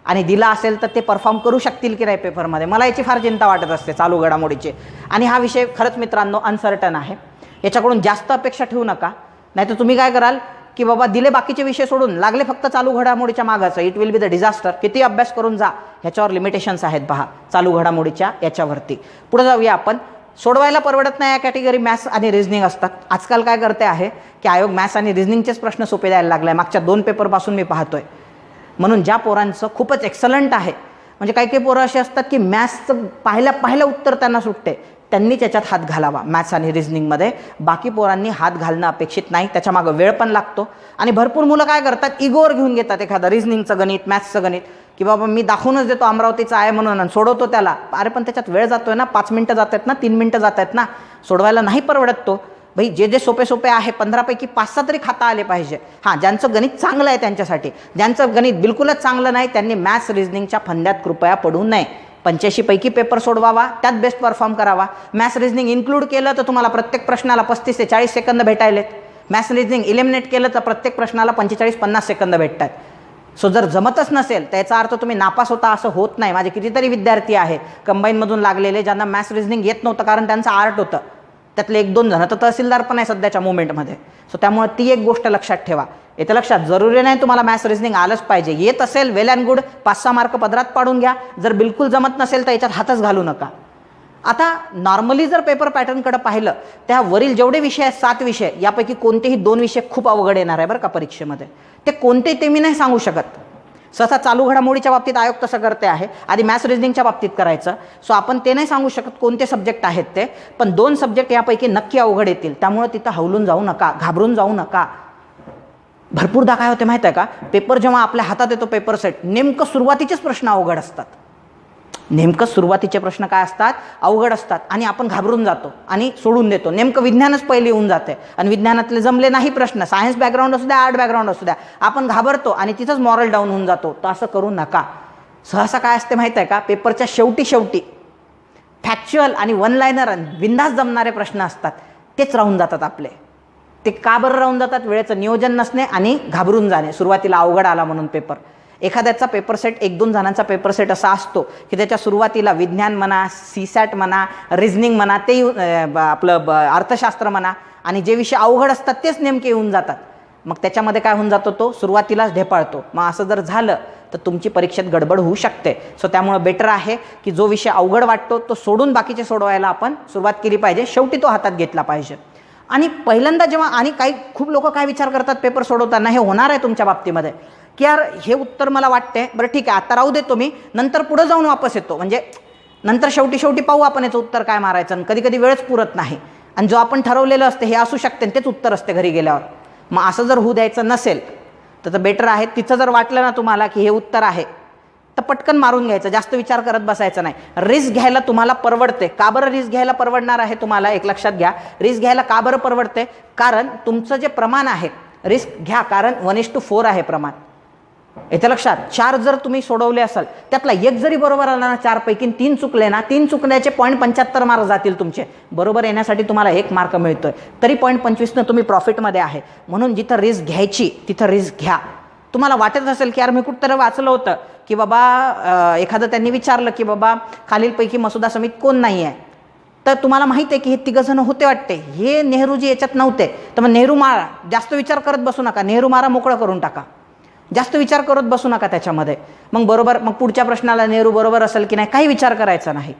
A: आणि दिला असेल तर ते परफॉर्म करू शकतील की नाही पेपरमध्ये. मला याची फार चिंता वाटत असते चालू घडामोडीची. आणि हा विषय खरंच मित्रांनो अनसर्टन आहे. याच्याकडून जास्त अपेक्षा ठेवू नका, नाहीतर तुम्ही काय कराल की बाबा दिले बाकीचे विषय सोडून लागले फक्त चालू घडामोडीच्या मागाचं. It will be the disaster. किती अभ्यास करून जा, ह्याच्यावर लिमिटेशन्स आहेत पहा चालू घडामोडीच्या याच्यावरती. पुढे जाऊया आपण. सोडवायला परवडत नाही या कॅटेगरी मॅथ्स आणि रिझनिंग असतात. आजकाल काय करते आहे की आयोग मॅथ्स आणि रिझनिंगचेच प्रश्न सोपे द्यायला लागला आहे. मागच्या 2 पेपरपासून मी पाहतोय. म्हणून ज्या पोरांचं खूपच एक्सलंट आहे, म्हणजे काही काही पोरं असे असतात की मॅथ्सचं पाहिलं उत्तर त्यांना सुटते, त्यांनी त्याच्यात हात घालावा मॅथ्स आणि रिझनिंगमध्ये. बाकी पोरांनी हात घालणं अपेक्षित नाही. त्याच्यामागं वेळ पण लागतो. आणि भरपूर मुलं काय करतात, इगोवर घेऊन घेतात एखादं रिझनिंगचं गणित, मॅथ्सचं गणित, की बाबा मी दाखवूनच देतो अमरावतीचा आहे म्हणून, आणि सोडवतो त्याला. अरे पण त्याच्यात वेळ जातोय ना, 5 मिनटं जात आहेत ना, 3 मिनटं जात आहेत ना, सोडवायला नाही परवडत तो. भाई जे जे सोपे सोपे आहे 15 पैकी 5-6 तरी खाता आले पाहिजे. हां, ज्यांचं गणित चांगलं आहे त्यांच्यासाठी, ज्यांचं गणित बिलकुलच चांगलं नाही त्यांनी मॅथ्स रिझनिंगच्या फंद्यात कृपया पडू नये. 85 पैकी पेपर सोडवावा, त्यात बेस्ट परफॉर्म करावा. मॅथ्स रिझनिंग इन्क्लूड केलं तर तुम्हाला प्रत्येक प्रश्नाला 35 ते 40 सेकंद भेटायलेत. मॅथ्स रिझनिंग इलिमिनेट केलं तर प्रत्येक प्रश्नाला 45-50 सेकंद भेटतात. सो जर जमतच नसेल तर याचा अर्थ तुम्ही नापास होता असं होत नाही. माझे कितीतरी विद्यार्थी आहेत कंबाईनमधून लागलेले ज्यांना मॅथ्स रिझनिंग येत नव्हतं कारण त्यांचं आर्ट होतं. त्यातले 1-2 जण तर तहसीलदार पण आहे सध्याच्या मुवमेंटमध्ये. सो त्यामुळे ती एक गोष्ट लक्षात ठेवा. येतं लक्षात, जरुरी नाही तुम्हाला मॅथ्स रिझनिंग आलंच पाहिजे. येत असेल वेल अँड गुड, 5-6 मार्क पदरात पाडून घ्या. जर बिलकुल जमत नसेल तर याच्यात हातच घालू नका. आता नॉर्मली जर पेपर पॅटर्नकडे पाहिलं त्यावरील जेवढे विषय आहेत 7 विषय यापैकी कोणतेही 2 विषय खूप अवघड येणार आहे बरं का परीक्षेमध्ये. ते कोणते ते मी नाही सांगू शकत. सहसा चालू घडामोडीच्या बाबतीत आयोग तसं करते आहे, आधी मॅथ्स रिझनिंगच्या बाबतीत करायचं. सो आपण ते नाही सांगू शकत कोणते सब्जेक्ट आहेत ते, पण 2 सब्जेक्ट यापैकी नक्की अवघड येतील. त्यामुळे तिथं हवलून जाऊ नका, घाबरून जाऊ नका. भरपूरदा काय होते माहिती आहे का, पेपर जेव्हा आपल्या हातात येतो पेपर सेट, नेमकं सुरुवातीचेच प्रश्न अवघड असतात. नेमकं सुरुवातीचे प्रश्न काय असतात, अवघड असतात आणि आपण घाबरून जातो आणि सोडून देतो. नेमकं विज्ञानच पहिले येऊन जाते आणि विज्ञानातले जमले नाही प्रश्न, सायन्स बॅकग्राऊंड असू द्या, आर्ट बॅकग्राऊंड असू द्या, आपण घाबरतो आणि तिथंच मॉरल डाऊन होऊन जातो. तर असं करू नका. सहसा काय असते माहिती आहे का, पेपरच्या शेवटी फॅक्च्युअल आणि वन लायनर बिंदास जमणारे प्रश्न असतात, तेच राहून जातात आपले. ते का बरं राहून जातात, वेळेचं नियोजन नसणे आणि घाबरून जाणे, सुरुवातीला अवघड आला म्हणून पेपर. एखाद्याचा पेपर सेट 1-2 जणांचा पेपर सेट असा असतो की त्याच्या सुरुवातीला विज्ञान म्हणा, सीसॅट म्हणा, रिझनिंग म्हणा, ते आपलं अर्थशास्त्र म्हणा आणि जे विषय अवघड असतात तेच नेमके येऊन जातात. मग त्याच्यामध्ये काय होऊन जातो, तो सुरुवातीलाच ढेपाळतो. मग असं जर झालं तर तुमची परीक्षेत गडबड होऊ शकते. सो त्यामुळं बेटर आहे की जो विषय अवघड वाटतो तो सोडून बाकीचे सोडवायला आपण सुरुवात केली पाहिजे. शेवटी तो हातात घेतला पाहिजे. आणि पहिल्यांदा जेव्हा, आणि खूप लोक काय विचार करतात पेपर सोडवताना, हे होणार आहे तुमच्या बाबतीमध्ये की यार हे उत्तर मला वाटते, बरं ठीक आहे आता राहू देतो मी, नंतर पुढे जाऊन वापस येतो. म्हणजे नंतर शेवटी पाहू आपण याचं उत्तर काय मारायचं. आणि कधी वेळच पुरत नाही आणि जो आपण ठरवलेलं असते हे असू शकते तेच उत्तर असते घरी गेल्यावर. मग असं जर होऊ द्यायचं नसेल तर बेटर आहे, तिथं जर वाटलं ना तुम्हाला की हे उत्तर आहे तर पटकन मारून घ्यायचं, जास्त विचार करत बसायचं नाही. रिस्क घ्यायला तुम्हाला परवडते. का बरं रिस्क घ्यायला परवडणार आहे तुम्हाला, एक लक्षात घ्या. रिस्क घ्यायला का बरं परवडते, कारण तुमचं जे प्रमाण आहे, रिस्क घ्या कारण 1:4 आहे प्रमाण. येतं लक्षात. 4 जर तुम्ही सोडवले असाल त्यातला 1 जरी बरोबर आला ना, 4 पैकी 3 चुकले ना, 3 चुकण्याचे 0.75 मार्क जातील तुमचे. बरोबर येण्यासाठी तुम्हाला 1 मार्क मिळतोय, तरी 0.25 तुम्ही प्रॉफिटमध्ये आहे. म्हणून जिथं रिस्क घ्यायची तिथं रिस्क घ्या. तुम्हाला वाटत असेल की यार मी कुठंतरी वाचलं होतं की बाबा एखादं त्यांनी विचारलं की बाबा खालीलपैकी मसुदा समित कोण नाही आहे, तर तुम्हाला माहिती आहे की हे 3 जण होते वाटते, हे नेहरूजी याच्यात नव्हते, तर मग नेहरू मारा. जास्त विचार करत बसू नका, नेहरू मारा मोकळं करून टाका. जास्त विचार करत बसू नका त्याच्यामध्ये. मग बरोबर, मग पुढच्या प्रश्नाला नेहरू बरोबर असेल की नाही काही विचार करायचा नाही.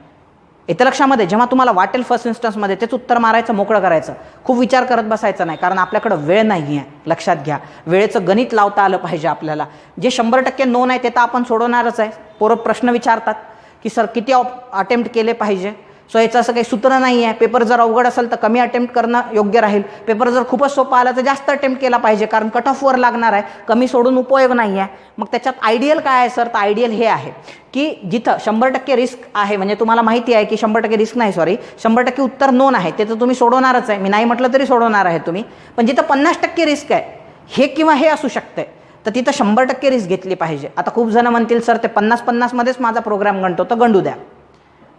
A: येतं लक्षामध्ये, जेव्हा तुम्हाला वाटेल फर्स्ट इन्स्टन्समध्ये तेच उत्तर मारायचं, मोकळं करायचं. खूप विचार करत बसायचं नाही, कारण आपल्याकडं वेळ नाही आहे. लक्षात घ्या, वेळेचं गणित लावता आलं पाहिजे आपल्याला. जे 100% नोन आहे ते तर आपण सोडवणारच आहे. पोरं प्रश्न विचारतात की सर किती अटेम्प्ट केले पाहिजे. सो याचं असं काही सूत्र नाही आहे. पेपर जर अवघड असेल तर कमी अटेम्प्ट करणं योग्य राहील. पेपर जर खूपच सोपा आला तर जास्त अटेम्प्ट केला पाहिजे, कारण कट ऑफवर लागणार आहे. कमी सोडून उपयोग नाही आहे. मग त्याच्यात आयडियल काय आहे सर, तर आयडियल हे आहे की जिथं 100% रिस्क आहे, म्हणजे तुम्हाला माहिती आहे की 100% रिस्क नाही, 100% उत्तर नोन आहे, ते तर तुम्ही सोडवणारच आहे. मी नाही म्हटलं तरी सोडवणार आहे तुम्ही. पण जिथं 50% रिस्क आहे, हे किंवा हे असू शकते, तर तिथं 100% रिस्क घेतली पाहिजे. आता खूप जण म्हणतील सर ते 50-50 मध्येच माझा प्रोग्राम गणतो, तर गंडू द्या.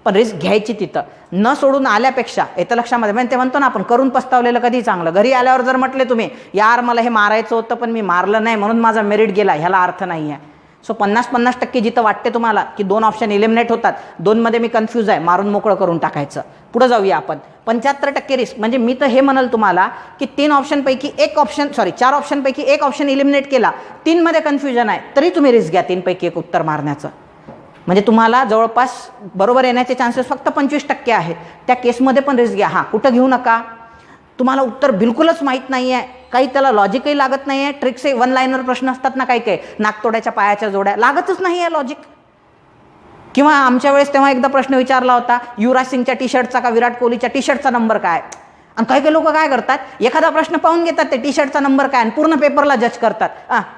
A: पण रिस्क घ्यायची तिथं, न सोडून आल्यापेक्षा. येतं लक्षामध्ये, म्हणजे ते म्हणतो ना आपण करून पस्तावलेलं कधी चांगलं. घरी आल्यावर जर म्हटले तुम्ही यार मला हे मारायचं होतं पण मी मारलं नाही म्हणून माझा मेरिट गेला, ह्याला अर्थ नाही आहे. सो 50-50% जिथं वाटते तुम्हाला की 2 ऑप्शन इलिमिनेट होतात, 2मध्ये मी कन्फ्यूज आहे, मारून मोकळं करून टाकायचं. पुढे जाऊया आपण. 75% रिस्क, म्हणजे मी तर हे म्हणाल तुम्हाला की 4 ऑप्शनपैकी 1 ऑप्शन इलिमिनेट केला, 3मध्ये कन्फ्युजन आहे, तरी तुम्ही रिस्क घ्या 3 पैकी 1 उत्तर मारण्याचं. म्हणजे तुम्हाला जवळपास बरोबर येण्याचे चान्सेस फक्त 25% आहे. त्या केसमध्ये पण रिस्क घ्या. हां, कुठं घेऊ नका, तुम्हाला उत्तर बिलकुलच माहीत नाही आहे, काही त्याला लॉजिकही लागत नाही आहे. ट्रिक्सही 1 लाईनर प्रश्न असतात ना काही नाकतोड्याच्या पायाच्या जोड्या, लागतच नाही आहे लॉजिक. किंवा आमच्या वेळेस तेव्हा एकदा प्रश्न विचारला होता, युवराज सिंगच्या टी शर्टचा का विराट कोहलीच्या टी शर्टचा नंबर काय. आणि काही लोक काय करतात, एखादा प्रश्न पाहून घेतात ते टी शर्टचा नंबर काय आणि पूर्ण पेपरला जज करतात.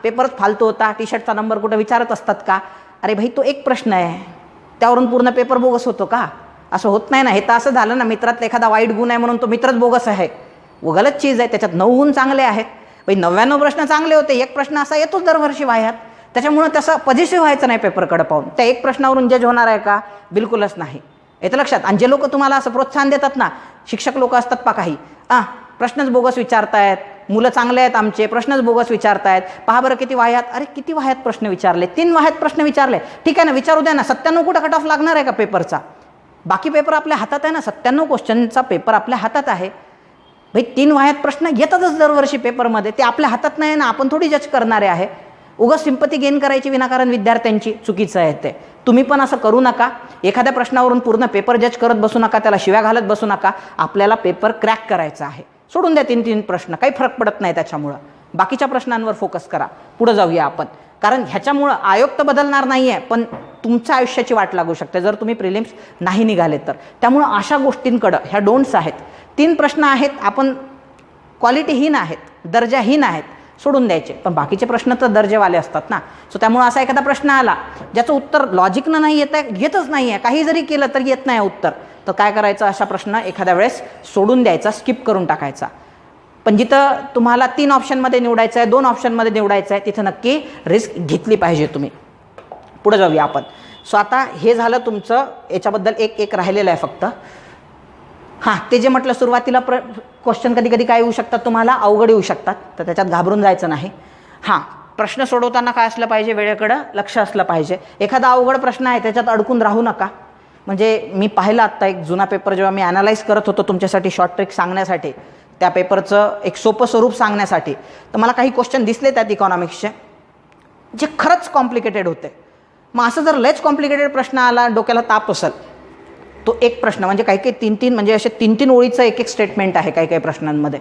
A: पेपरच फालतू होता, टी शर्टचा नंबर कुठं विचारत असतात का. अरे भाई, तो एक प्रश्न आहे, त्यावरून पूर्ण पेपर बोगस होतो का. असं होत नाही ना. हे तर असं झालं ना, मित्रातला एखादा वाईट गुण आहे म्हणून तो मित्रच बोगस आहे. गलत चीज आहे. त्याच्यात 9 चांगले आहेत. भाई 99 प्रश्न चांगले होते, एक प्रश्न असा येतोच दरवर्षी वाह्यात. त्याच्यामुळे तसं पॉझिटिव्ह व्हायचं नाही पेपरकडे पाहून. त्या एक प्रश्नावरून जज होणार आहे का? बिलकुलच नाही. येतं लक्षात. आणि जे लोक तुम्हाला असं प्रोत्साहन देतात ना, शिक्षक लोक असतात पा काही, प्रश्नच बोगस विचारतायत, मुलं चांगले आहेत आमचे, प्रश्नच बोगस विचारतायत, पहा बरं किती वाह्यात. अरे किती वाह्यात प्रश्न विचारले? 3 वाह्यात प्रश्न विचारले, ठीक आहे ना, विचारू द्या ना. 97 कुठं कट ऑफ लागणार आहे का पेपरचा? बाकी पेपर आपल्या हातात आहे ना, 97 क्वेश्चनचा पेपर आपल्या हातात आहे. भाई 3 वाह्यात प्रश्न येतातच दरवर्षी पेपरमध्ये, ते आपल्या हातात नाही ना, आपण थोडी जज करणारे आहे. उगाच सिंपती गेन करायची विनाकारण विद्यार्थ्यांची, चुकीचं आहे ते. तुम्ही पण असं करू नका. एखाद्या प्रश्नावरून पूर्ण पेपर जज करत बसू नका, त्याला शिव्या घालत बसू नका. आपल्याला पेपर क्रॅक करायचा आहे. सोडून द्या 3 प्रश्न, काही फरक पडत नाही त्याच्यामुळं. बाकीच्या प्रश्नांवर फोकस करा. पुढे जाऊया आपण. कारण ह्याच्यामुळं आयोग तर बदलणार नाही आहे, पण तुमच्या आयुष्याची वाट लागू शकते जर तुम्ही प्रिलिम्स नाही निघाले तर. त्यामुळं अशा गोष्टींकडं ह्या डोंट्स आहेत. 3 प्रश्न आहेत, आपण क्वालिटीहीन आहेत, दर्जाहीन आहेत, सोडून द्यायचे. पण बाकीचे प्रश्न तर दर्जेवाले असतात ना. सो त्यामुळं असा एखादा प्रश्न आला ज्याचं उत्तर लॉजिकनं नाही येतच नाही आहे, काही जरी केलं तर येत नाही उत्तर, तर काय करायचं? अशा प्रश्न एखाद्या वेळेस सोडून द्यायचा, स्किप करून टाकायचा. पण जिथं तुम्हाला 3 ऑप्शनमध्ये निवडायचं आहे, 2 ऑप्शनमध्ये निवडायचं आहे, तिथं नक्की रिस्क घेतली पाहिजे तुम्ही. पुढे जाऊया आपण. सो आता हे झालं तुमचं, याच्याबद्दल एक राहिलेलं आहे फक्त. ते जे म्हटलं सुरुवातीला क्वेश्चन कधी कधी काय येऊ शकतात, तुम्हाला अवघड येऊ शकतात, तर त्याच्यात घाबरून जायचं नाही. प्रश्न सोडवताना काय असलं पाहिजे? वेळेकडं लक्ष असलं पाहिजे. एखादा अवघड प्रश्न आहे त्याच्यात अडकून राहू नका. म्हणजे मी पाहिलं आत्ता एक जुना पेपर, जेव्हा मी ॲनालाइज करत होतो तुमच्यासाठी शॉर्ट ट्रिक सांगण्यासाठी, त्या पेपरचं एक सोपं स्वरूप सांगण्यासाठी, तर मला काही क्वेश्चन दिसले त्यात इकॉनॉमिक्सचे जे खरंच कॉम्प्लिकेटेड होते. मग असं जर लयच कॉम्प्लिकेटेड प्रश्न आला, डोक्याला ताप असेल, तो एक प्रश्न म्हणजे काही 3 म्हणजे असे 3 ओळीचं एक स्टेटमेंट आहे काही प्रश्नांमध्ये.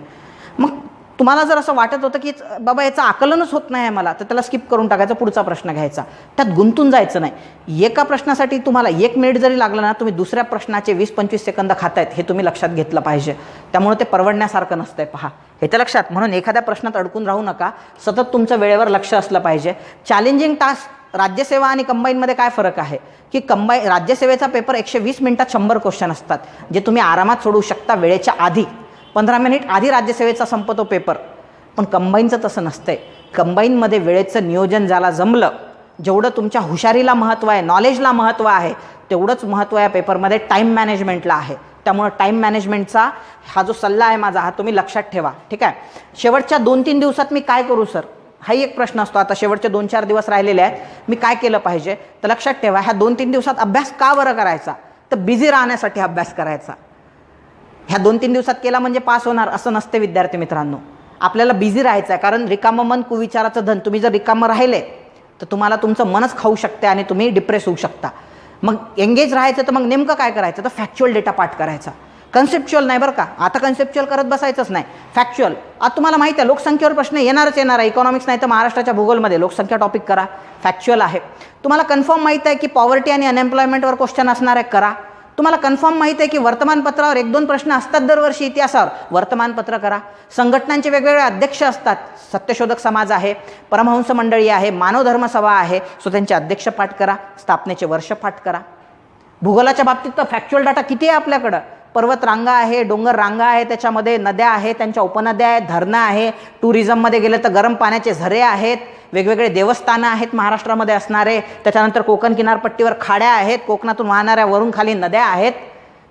A: मग तुम्हाला जर असं वाटत होतं की बाबा याचं आकलनच होत नाही आहे मला, तर त्याला स्किप करून टाकायचा, पुढचा प्रश्न घ्यायचा. त्यात गुंतून जायचं नाही. एका प्रश्नासाठी तुम्हाला 1 मिनिट जरी लागला ना, तुम्ही दुसऱ्या प्रश्नाचे 20-25 सेकंद खातायत हे तुम्ही लक्षात घेतलं पाहिजे. त्यामुळे ते परवडण्यासारखं नसतंय. पहा हे तर लक्षात. म्हणून एखाद्या प्रश्नात अडकून राहू नका. सतत तुमचं वेळेवर लक्ष असलं पाहिजे. चॅलेंजिंग टास्क राज्यसेवा आणि कंबाईनमध्ये काय फरक आहे की राज्यसेवेचा पेपर 120 मिनिटात 100 क्वेश्चन असतात, जे तुम्ही आरामात सोडवू शकता वेळेच्या आधी. 15 मिनिट आधी राज्यसेवेचा संपतो पेपर. पण कंबाईनचं तसं नसतंय. कंबाईनमध्ये वेळेचं नियोजन ज्याला जमलं, जेवढं तुमच्या हुशारीला महत्त्व आहे, नॉलेजला महत्त्व आहे, तेवढंच महत्त्व या पेपरमध्ये टाईम मॅनेजमेंटला आहे. त्यामुळे टाईम मॅनेजमेंटचा हा जो सल्ला आहे माझा, हा तुम्ही लक्षात ठेवा. ठीक आहे. शेवटच्या 2-3 दिवसात मी काय करू सर, हाही एक प्रश्न असतो. आता शेवटचे 2-4 दिवस राहिलेले आहेत, मी काय केलं पाहिजे? तर लक्षात ठेवा, ह्या 2-3 दिवसात अभ्यास का बरं करायचा? तर बिझी राहण्यासाठी अभ्यास करायचा. ह्या 2-3 दिवसात केला म्हणजे पास होणार असं नसते विद्यार्थी मित्रांनो. आपल्याला बिझी राहायचं आहे. कारण रिकामं मन कुविचाराचं धन. तुम्ही जर रिकामं राहिले तर तुम्हाला तुमचं मनच खाऊ शकते आणि तुम्ही डिप्रेस होऊ शकता. मग एंगेज राहायचं तर मग नेमकं काय करायचं? तर फॅक्च्युअल डेटा पाठ करायचा. कन्सेप्च्युअल नाही बरं का. आता कन्सेप्च्युअल करत बसायचंच नाही, फॅक्च्युअल. आता तुम्हाला माहिती आहे लोकसंख्येवर प्रश्न येणार आहे. इकॉनॉमिक्स नाही तर महाराष्ट्राच्या भूगोलमध्ये लोकसंख्या टॉपिक करा, फॅक्च्युअल आहे. तुम्हाला कन्फर्म माहिती आहे की पॉवर्टी आणि अनएम्प्लॉयमेंटवर क्वेश्चन असणार आहे, करा. तुम्हाला कन्फर्म माहिती आहे की वर्तमानपत्रावर 1-2 प्रश्न असतात दरवर्षी इतिहासावर, वर्तमानपत्र करा. संघटनांचे वेगवेगळे अध्यक्ष असतात. सत्यशोधक समाज आहे, परमहंस मंडळी आहे, मानव धर्म सभा आहे. सो त्यांचे अध्यक्ष पाठ करा, स्थापनेचे वर्ष पाठ करा. भूगोलाच्या बाबतीत तर फॅक्च्युअल डाटा किती आहे आपल्याकडं. पर्वत रांगा आहे, डोंगर रांगा आहे, त्याच्यामध्ये नद्या आहेत, त्यांच्या उपनद्या आहेत, धरणं आहे. टुरिझममध्ये गेलं तर गरम पाण्याचे झरे आहेत, वेगवेगळे देवस्थानं आहेत महाराष्ट्रामध्ये असणारे. त्याच्यानंतर कोकण किनारपट्टीवर खाड्या आहेत, कोकणातून वाहणाऱ्या वरून खाली नद्या आहेत.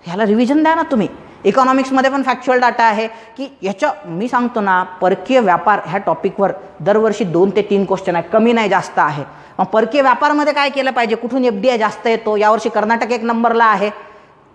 A: ह्याला रिव्हिजन द्या ना तुम्ही. इकॉनॉमिक्समध्ये पण फॅक्च्युअल डाटा आहे की मी सांगतो ना, परकीय व्यापार ह्या टॉपिकवर दरवर्षी 2 ते 3 क्वेश्चन आहे, कमी नाही जास्त आहे. मग परकीय व्यापारमध्ये काय केलं पाहिजे, कुठून FDI जास्त येतो. यावर्षी कर्नाटक 1 नंबरला आहे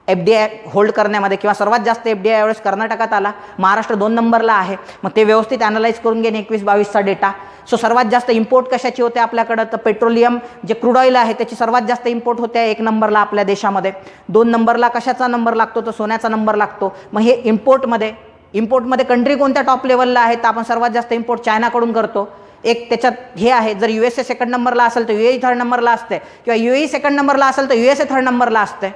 A: FDI होल्ड करण्यामध्ये, किंवा सर्वात जास्त FDI यावेळेस कर्नाटकात आला. महाराष्ट्र 2 नंबरला आहे. मग ते व्यवस्थित ॲनालाइज करून घेणे 21-22चा डेटा. सो सर्वात जास्त इम्पोर्ट कशाची होते आपल्याकडं, तर पेट्रोलियम जे क्रूड ऑइल आहे त्याची सर्वात जास्त इम्पोर्ट होते 1 नंबरला आपल्या देशामध्ये. 2 नंबरला कशाचा नंबर लागतो, तर सोन्याचा नंबर लागतो. मग हे इम्पोर्टमध्ये कंट्री कोणत्या टॉप लेवलला आहे, तर आपण सर्वात जास्त इम्पोर्ट चायनाकडून करतो. एक त्याच्यात हे आहे, जर USA सेकंड नंबरला असेल तर UAE थर्ड नंबरला असते, किंवा UAE सेकंड नंबरला असेल तर USA थर्ड नंबरला असते.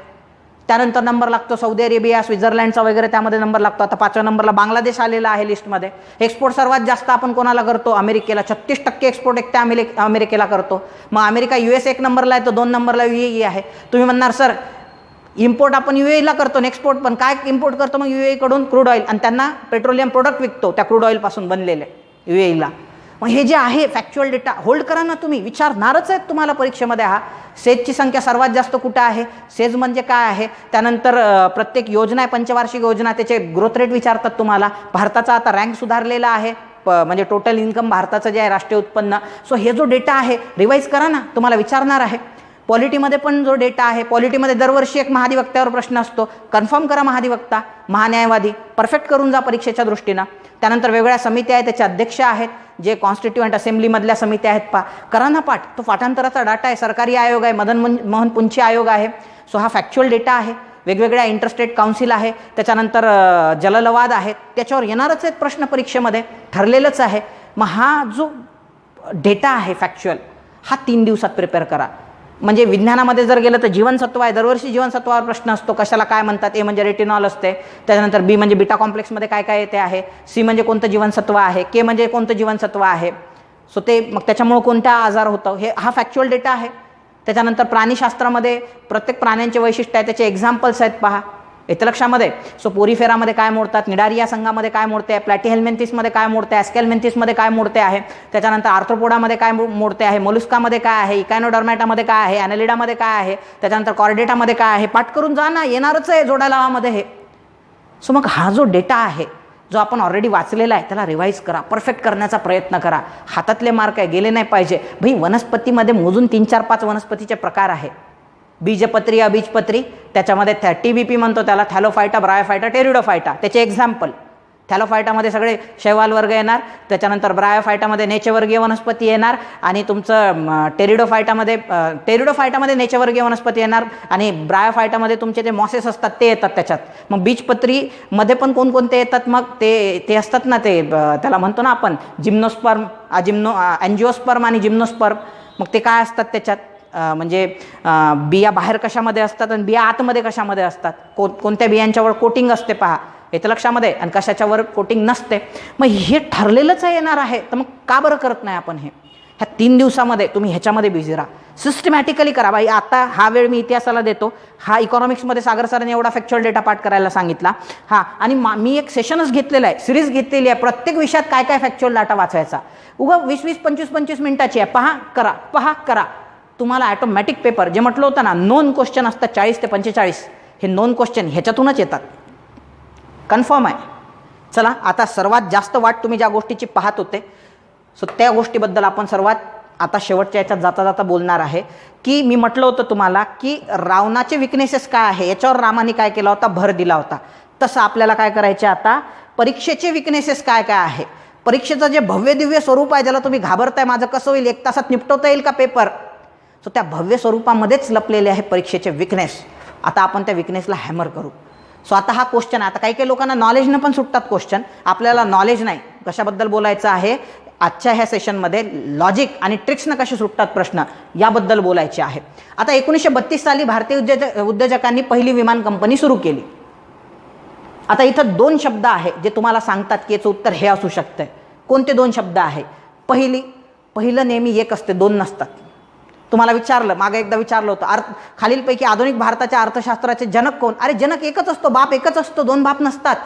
A: त्यानंतर नंबर लागतो सौदी अरेबिया, स्वित्झर्लंडचा वगैरे, त्यामध्ये नंबर लागतो. आता 5व्या नंबरला बांगलादेश आलेला आहे लिस्टमध्ये. एक्सपोर्ट सर्वात जास्त आपण कोणाला करतो, अमेरिकेला. 36% एक्सपोर्ट एकट्या अमेरिकेला करतो. मग अमेरिका US 1 नंबरला आहे, तर 2 नंबरला UAE आहे. तुम्ही म्हणणार सर इम्पोर्ट आपण UAEला करतो आणि एक्सपोर्ट पण काय इम्पोर्ट करतो मग UAEकडून क्रूड ऑइल, आणि त्यांना पेट्रोलियम प्रोडक्ट विकतो त्या क्रूड ऑइलपासून बनलेले UAEला. मग हे जे आहे फॅक्च्युअल डेटा होल्ड करा ना, तुम्ही विचारणारच आहेत तुम्हाला परीक्षेमध्ये. हा सेजची संख्या सर्वात जास्त कुठं आहे, सेज म्हणजे काय आहे, त्यानंतर प्रत्येक योजना आहे पंचवार्षिक योजना त्याचे ग्रोथ रेट विचारतात तुम्हाला. भारताचा आता रँक सुधारलेला आहे, म्हणजे टोटल इन्कम भारताचं जे आहे राष्ट्रीय उत्पन्न. सो हे जो डेटा आहे रिवाईज करा ना, तुम्हाला विचारणार आहे. पॉलिटीमध्ये पण जो डेटा आहे, पॉलिटीमध्ये दरवर्षी एक महाधिवक्त्यावर प्रश्न असतो, कन्फर्म करा महाधिवक्ता, महान्यायवादी, परफेक्ट करून जा परीक्षेच्या दृष्टीनं. त्यानंतर वेगळ्या समित्या आहेत, त्याचे अध्यक्ष आहेत, जे कॉन्स्टिट्युएंट असेंब्लीमधल्या समित्या आहेत, करा ना पाठ. तो पाठांतराचा डाटा आहे, सरकारी आयोग आहे, मदन मोहन पुंची आयोग आहे. सो हा फॅक्च्युअल डेटा आहे. वेगवेगळ्या इंटरस्टेट काउन्सिल आहे, त्याच्यानंतर जललवाद आहेत, त्याच्यावर येणारच आहेत प्रश्न परीक्षेमध्ये, ठरलेलंच आहे. मग हा जो डेटा आहे फॅक्च्युअल, हा 3 दिवसात प्रिपेअर करा. म्हणजे विज्ञानामध्ये जर गेलं तर जीवनसत्व आहे, दरवर्षी जीवनसत्वावर प्रश्न असतो, कशाला काय म्हणतात. ए म्हणजे रेटिनॉल असते, त्याच्यानंतर बी म्हणजे बीटा कॉम्प्लेक्समध्ये काय काय येते आहे, सी म्हणजे कोणतं जीवनसत्व आहे, के म्हणजे कोणतं जीवनसत्व आहे. सो ते मग त्याच्यामुळं कोणत्या आजार होतं, हे हा फॅक्च्युअल डेटा आहे. त्याच्यानंतर प्राणीशास्त्रामध्ये प्रत्येक प्राण्यांचे वैशिष्ट्य आहे, त्याचे एक्झाम्पल्स आहेत पहा, येतं लक्षामध्ये. सो पोरीफेरामध्ये काय मोडतात, निडारिया संघामध्ये काय मोडते आहे, प्लॅटीहेल्मिंथिसमध्ये काय मोडते आहे, ॲस्केल्मिंथिसमध्ये काय मोडते आहे, त्याच्यानंतर आर्थ्रोपोडामध्ये काय मोडते आहे, मोलुस्कामध्ये काय आहे, इकायनोडर्मॅटामध्ये काय आहे, ॲनेलिडामध्ये काय आहे, त्याच्यानंतर कॉर्डेटामध्ये काय आहे. पाठ करून जा ना, येणारच आहे जोड्या लावामध्ये हे. सो मग हा जो डेटा आहे जो आपण ऑलरेडी वाचलेला आहे त्याला रिवाईज करा, परफेक्ट करण्याचा प्रयत्न करा. हातातले मार्क आहे, गेले नाही पाहिजे. भाई वनस्पतीमध्ये मोजून 3, 4, 5 वनस्पतीचे प्रकार आहे. बीजपत्री, अबीजपत्री, त्याच्यामध्ये TBP म्हणतो त्याला, थॅलोफायटा, ब्रायोफायटा, टेरिडोफायटा. त्याचे एक्झाम्पल, थॅलोफायटामध्ये सगळे शैवाल वर्ग येणार, त्याच्यानंतर ब्रायोफायटामध्ये नेचवर्गीय वनस्पती येणार, आणि तुमचं टेरिडोफायटामध्ये नेचवर्गीय वनस्पती येणार, आणि ब्रायोफायटामध्ये तुमचे जे मॉसेस असतात ते येतात त्याच्यात. मग बीजपत्रीमध्ये पण कोणकोणते येतात, मग ते असतात ना, ते त्याला म्हणतो ना आपण जिम्नोस्पर्म, अँजिओस्पर्म आणि जिम्नोस्पर्म. मग ते काय असतात त्याच्यात, म्हणजे बिया बाहेर कशामध्ये असतात आणि बिया आतमध्ये कशामध्ये असतात, कोणत्या बियांच्यावर कोटिंग असते पहा, येतं लक्षामध्ये, आणि कशाच्यावर कोटिंग नसते. मग हे ठरलेलंच येणार आहे, तर मग का बरं करत नाही आपण हे. ह्या 3 दिवसामध्ये तुम्ही ह्याच्यामध्ये बिझी राहा, सिस्टमॅटिकली करा. बाई आता हा वेळ मी इतिहासाला देतो, हा इकॉनॉमिक्समध्ये सागर सरांनी एवढा फॅक्च्युअल डेटा पाठ करायला सांगितला. हा, आणि मी एक सेशनच घेतलेलं आहे, सिरीज घेतलेली आहे, प्रत्येक विषयात काय काय फॅक्च्युअल डाटा वाचायचा. उगा 20-20, 25-25 मिनिटाची आहे, पहा करा. तुम्हाला ॲटोमॅटिक पेपर, जे म्हटलं होतं ना, नोन क्वेश्चन असतात 40 ते 45, हे नोन क्वेश्चन ह्याच्यातूनच येतात, कन्फर्म आहे. चला, आता सर्वात जास्त वाट तुम्ही ज्या गोष्टीची पाहत होते, सो त्या गोष्टीबद्दल आपण सर्वात आता शेवटच्या याच्यात जाता जाता बोलणार आहे. की मी म्हटलं होतं तुम्हाला की रावणाचे विकनेसेस काय आहे, याच्यावर रामाने काय केला होता, भर दिला होता. तसं आपल्याला काय करायचे आता, परीक्षेचे विकनेसेस काय काय आहे, परीक्षेचं जे भव्य दिव्य स्वरूप आहे, ज्याला तुम्ही घाबरताय माझं कसं होईल, 1 तासात निपटवता येईल का पेपर, सो त्या भव्य स्वरूपामध्येच लपलेले आहे परीक्षेचे विकनेस. आता आपण त्या विकनेसला हॅमर करू. सो आता हा क्वेश्चन, आता काही लोकांना नॉलेजनं पण सुटतात क्वेश्चन, आपल्याला नॉलेज नाही, कशाबद्दल बोलायचं आहे आजच्या ह्या सेशनमध्ये, लॉजिक आणि ट्रिक्सनं कसे सुटतात प्रश्न याबद्दल बोलायचे आहे. आता 1932 साली भारतीय उद्योजकांनी पहिली विमान कंपनी सुरू केली. आता इथं 2 शब्द आहे जे तुम्हाला सांगतात की याचं उत्तर हे असू शकतं. कोणते 2 शब्द आहे, पहिलं नेहमी एक असते, 2 नसतात. तुम्हाला विचारलं, मागे एकदा विचारलं होतं, खालीलपैकी आधुनिक भारताच्या अर्थशास्त्राचे जनक कोण, अरे जनक एकच असतो, बाप एकच असतो, 2 बाप नसतात.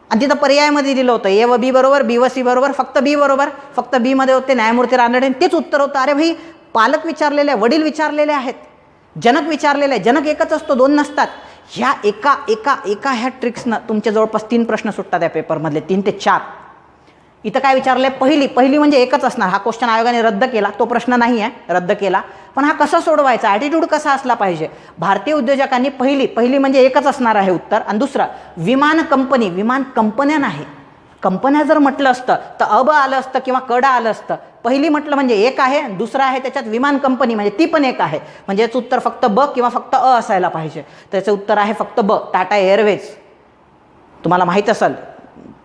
A: आणि तिथं पर्यायामध्ये दिलं होतं ए व बी बरोबर, बी व सी बरोबर, फक्त बी बरोबर, फक्त बी मध्ये होते न्यायमूर्ती रानडे, तेच उत्तर होतं. अरे भाई, पालक विचारलेले, वडील विचारलेले आहेत, जनक विचारलेले आहे, जनक एकच असतो, 2 नसतात. ह्या एका ह्या ट्रिक्सनं तुमच्या जवळपास 3 प्रश्न सुटतात या पेपरमधले, 3 ते 4. इथं काय विचारलंय, पहिली म्हणजे एकच असणार. हा क्वेश्चन आयोगाने रद्द केला, तो प्रश्न नाही आहे, रद्द केला. पण हा कसा सोडवायचा, ॲटिट्यूड कसा असला पाहिजे. भारतीय उद्योजकांनी पहिली म्हणजे एकच असणार आहे उत्तर. आणि दुसरं, विमान कंपन्या नाही. कंपन्या जर म्हटलं असतं तर अब आलं असतं किंवा कडा आलं असतं. पहिली म्हटलं म्हणजे एक आहे, दुसरं आहे त्याच्यात विमान कंपनी, म्हणजे ती पण एक आहे, म्हणजे याचं उत्तर फक्त ब किंवा फक्त अ असायला पाहिजे. त्याचं उत्तर आहे फक्त ब, टाटा एअरवेज. तुम्हाला माहीत असेल,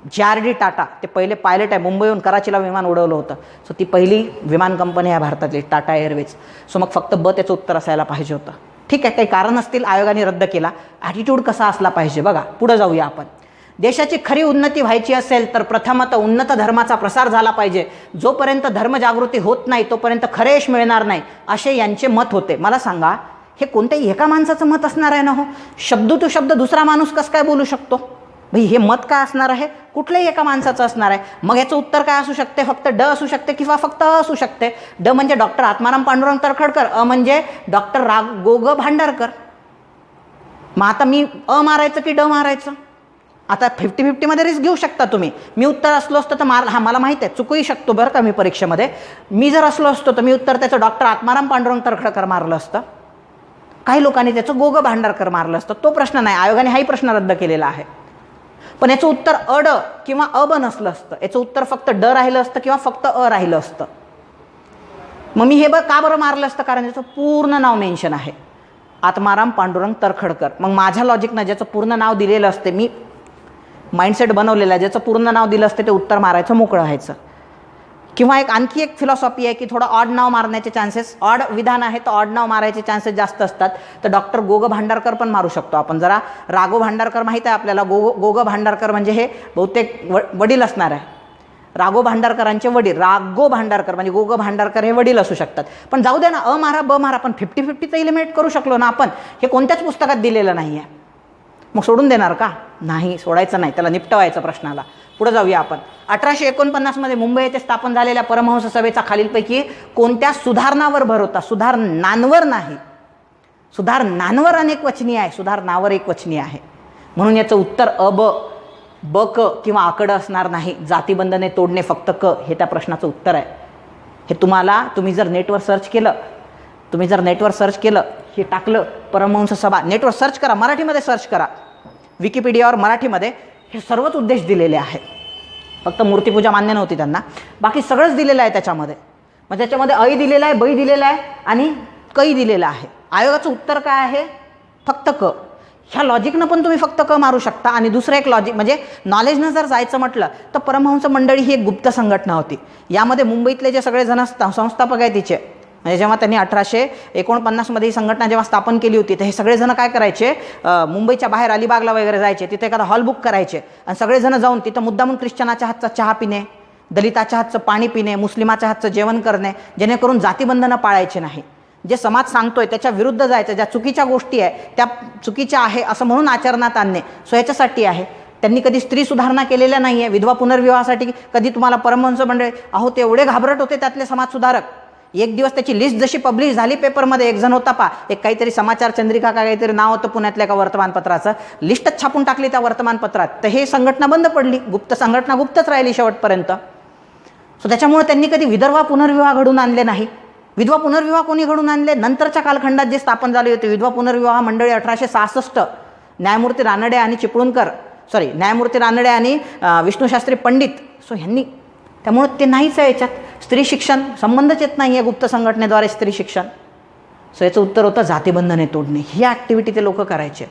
A: JRD टाटा, ते पहिले पायलट आहे, मुंबईहून कराचीला विमान उडवलं होतं. सो ती पहिली विमान कंपनी आहे भारतातली, टाटा एअरवेज. सो मग फक्त ब त्याचं उत्तर असायला पाहिजे होतं. ठीक आहे, काही कारण असतील, आयोगाने रद्द केला. ॲटिट्यूड कसा असला पाहिजे बघा. पुढे जाऊया आपण. देशाची खरी उन्नती व्हायची असेल तर प्रथमतः उन्नत धर्माचा प्रसार झाला पाहिजे. जोपर्यंत धर्मजागृती होत नाही तोपर्यंत खरे यश मिळणार नाही, असे यांचे मत होते. मला सांगा, हे कोणत्याही एका माणसाचं मत असणार आहे ना हो. शब्द टू शब्द दुसरा माणूस कसं काय बोलू शकतो भाई? हे मत काय असणार आहे? कुठल्याही एका माणसाचं असणार आहे. मग याचं उत्तर काय असू शकते? फक्त ड असू शकते किंवा फक्त अ असू शकते. ड म्हणजे डॉक्टर आत्माराम पांडुरंग तर्खडकर, अ म्हणजे डॉक्टर गो ग भांडारकर. मग आता मी अ मारायचं की ड मारायचं? आता 50-50 रिस्क घेऊ शकता तुम्ही. मी उत्तर असलो असतं तर मला माहीत आहे चुकूही शकतो बरं का मी परीक्षेमध्ये. मी जर असलो असतो तर मी उत्तर त्याचं डॉक्टर आत्माराम पांडुरंग तर्खडकर मारलं असतं. काही लोकांनी त्याचं गोग भांडारकर मारलं असतं. तो प्रश्न नाही, आयोगाने हाही प्रश्न रद्द केलेला आहे. पण याचं उत्तर अड किंवा अब नसलं असतं. याचं उत्तर फक्त ड राहिलं असतं किंवा फक्त अ राहिलं असतं. मग मी हे का बरं मारलं असतं? कारण त्याचं पूर्ण नाव मेन्शन आहे, आत्माराम पांडुरंग तर्खडकर. मग माझ्या लॉजिकनं ज्याचं पूर्ण नाव दिलेलं असते, मी माइंडसेट बनवलेला आहे, ज्याचं पूर्ण नाव दिलं असते ते उत्तर मारायचं, मोकळं व्हायचं. किंवा आणखी एक फिलॉसॉफी आहे की थोडं ऑड नाव मारण्याचे चान्सेस, ऑड विधान आहे तर ऑड नाव मारायचे चान्सेस जास्त असतात. तर डॉक्टर गोग भांडारकर पण मारू शकतो आपण. जरा राघो भांडारकर माहीत आहे आपल्याला. गोग भांडारकर म्हणजे हे बहुतेक वडील असणार आहे. राघो भांडारकरांचे वडील, राघो भांडारकर म्हणजे गोग भांडारकर हे वडील असू शकतात. पण जाऊ दे ना, अ मारा ब मारा, पण 50-50 एलिमिनेट करू शकलो ना आपण. हे कोणत्याच पुस्तकात दिलेलं नाही आहे. मग सोडून देणार का? नाही, सोडायचं नाही, त्याला निपटवायचं प्रश्नाला. पुढे जाऊया आपण. 1849 मुंबई येथे स्थापन झालेल्या परमहंस सभेचा खालीलपैकी कोणत्या सुधारणावर भर होता? सुधारणांवर नाही, सुधारणांवर अनेक वचनी आहे, सुधारणावर एक वचनी आहे. म्हणून याचं उत्तर अ ब क किंवा आकड असणार नाही. जातीबंधने तोडणे फक्त क हे त्या प्रश्नाचं उत्तर आहे. हे तुम्ही जर नेटवर सर्च केलं, हे टाकलं परमहंस सभा, नेटवर सर्च करा, मराठीमध्ये सर्च करा, विकिपीडियावर मराठीमध्ये हे सर्वच उद्देश दिलेले आहेत. फक्त मूर्तीपूजा मान्य नव्हती त्यांना, बाकी सगळंच दिलेलं आहे त्याच्यामध्ये. मग त्याच्यामध्ये अई दिलेला आहे, बई दिलेला आहे आणि कई दिलेलं आहे. आयोगाचं उत्तर काय आहे? फक्त क. ह्या लॉजिकनं पण तुम्ही फक्त क मारू शकता. आणि दुसरं एक लॉजिक म्हणजे नॉलेजनं जर जायचं म्हटलं तर परमहंस मंडळी ही एक गुप्त संघटना होती. यामध्ये मुंबईतले जे सगळे जण संस्थापक आहेत तिचे, म्हणजे जेव्हा त्यांनी 1849 ही संघटना जेव्हा स्थापन केली होती, तर हे सगळेजण काय करायचे, मुंबईच्या बाहेर अलिबागला वगैरे जायचे, तिथे एखादा हॉल बुक करायचे आणि सगळेजण जाऊन तिथं मुद्दामून ख्रिश्चनाच्या हातचा चहा पिणे, दलिताच्या हातचं पाणी पिणे, मुस्लिमाच्या हातचं जेवण करणे, जेणेकरून जातीबंधनं पाळायचे नाही. जे समाज सांगतोय त्याच्या विरुद्ध जायचं, ज्या चुकीच्या गोष्टी आहे त्या चुकीच्या आहे असं म्हणून आचरणात आणणे, सो ह्याच्यासाठी आहे. त्यांनी कधी स्त्री सुधारणा केलेल्या नाही आहे. विधवा पुनर्विवाहासाठी कधी तुम्हाला परमहंस मंडळी, अहो ते एवढे घाबरट होते त्यातले समाजसुधारक. एक दिवस त्याची लिस्ट जशी पब्लिश झाली पेपरमध्ये, एक जण होता एक काहीतरी समाचार चंद्रिका का काहीतरी नाव होतं पुण्यातल्या एका वर्तमानपत्राचं, लिस्टच छापून टाकली त्या वर्तमानपत्रात. तर हे संघटना बंद पडली, संघटना गुप्तच राहिली शेवटपर्यंत. सो त्याच्यामुळे त्यांनी कधी विधवा पुनर्विवाह घडून आणले नाही. विधवा पुनर्विवाह कोणी घडून आणले? नंतरच्या कालखंडात जे स्थापन झाले होते विधवा पुनर्विवाह मंडळी 1866, न्यायमूर्ती रानडे आणि विष्णुशास्त्री पंडित, सो ह्यांनी. त्यामुळे ते नाहीच आहे याच्यात. स्त्री शिक्षण संबंधच येत नाही आहे गुप्त संघटनेद्वारे स्त्री शिक्षण. सो याचं उत्तर होतं जातीबंधने तोडणे. ही ॲक्टिव्हिटी ते लोक करायचे.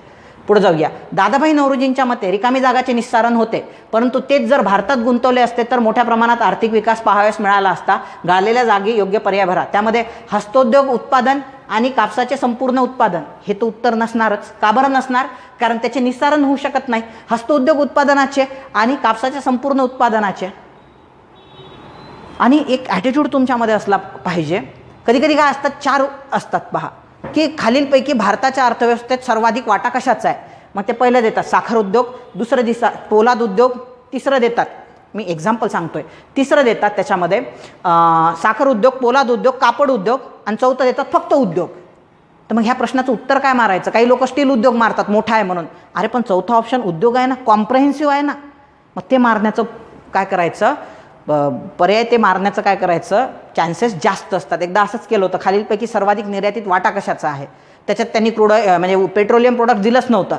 A: पुढे जाऊया. दादाभाई नौरोजींच्या मते रिकामी जागाचे निस्सारण होते, परंतु तेच जर भारतात गुंतवले असते तर मोठ्या प्रमाणात आर्थिक विकास पाहावयास मिळाला असता. गाळलेल्या जागी योग्य पर्याय भरा. त्यामध्ये हस्तोद्योग उत्पादन आणि कापसाचे संपूर्ण उत्पादन हे तर उत्तर नसणारच. का बरं नसणार? कारण त्याचे निस्सारण होऊ शकत नाही. हस्तोद्योग उत्पादनाचे आणि कापसाच्या संपूर्ण उत्पादनाचे. आणि एक ॲटिट्यूड तुमच्यामध्ये असला पाहिजे. कधी कधी काय असतात, 4 असतात पहा, की खालीलपैकी भारताच्या अर्थव्यवस्थेत सर्वाधिक वाटा कशाचा आहे? मग ते पहिलं देतात साखर उद्योग, दुसरं दिसतात पोलाद उद्योग, तिसरं देतात, मी एक्झाम्पल सांगतोय, तिसरं देतात त्याच्यामध्ये साखर उद्योग, पोलाद उद्योग, कापड उद्योग आणि चौथं देतात फक्त उद्योग. तर मग ह्या प्रश्नाचं उत्तर काय मारायचं? काही लोक स्टील उद्योग मारतात मोठा आहे म्हणून. अरे पण चौथा ऑप्शन उद्योग आहे ना, कॉम्प्रेहेन्सिव्ह आहे ना, मग ते मारण्याचं काय करायचं? पर्याय ते मारण्याचं काय करायचं? चान्सेस जास्त असतात. एकदा असंच केलं होतं. खालीलपैकी सर्वाधिक निर्यातीत वाटा कशाचा आहे? त्याच्यात त्यांनी म्हणजे पेट्रोलियम प्रोडक्ट दिलंच नव्हतं.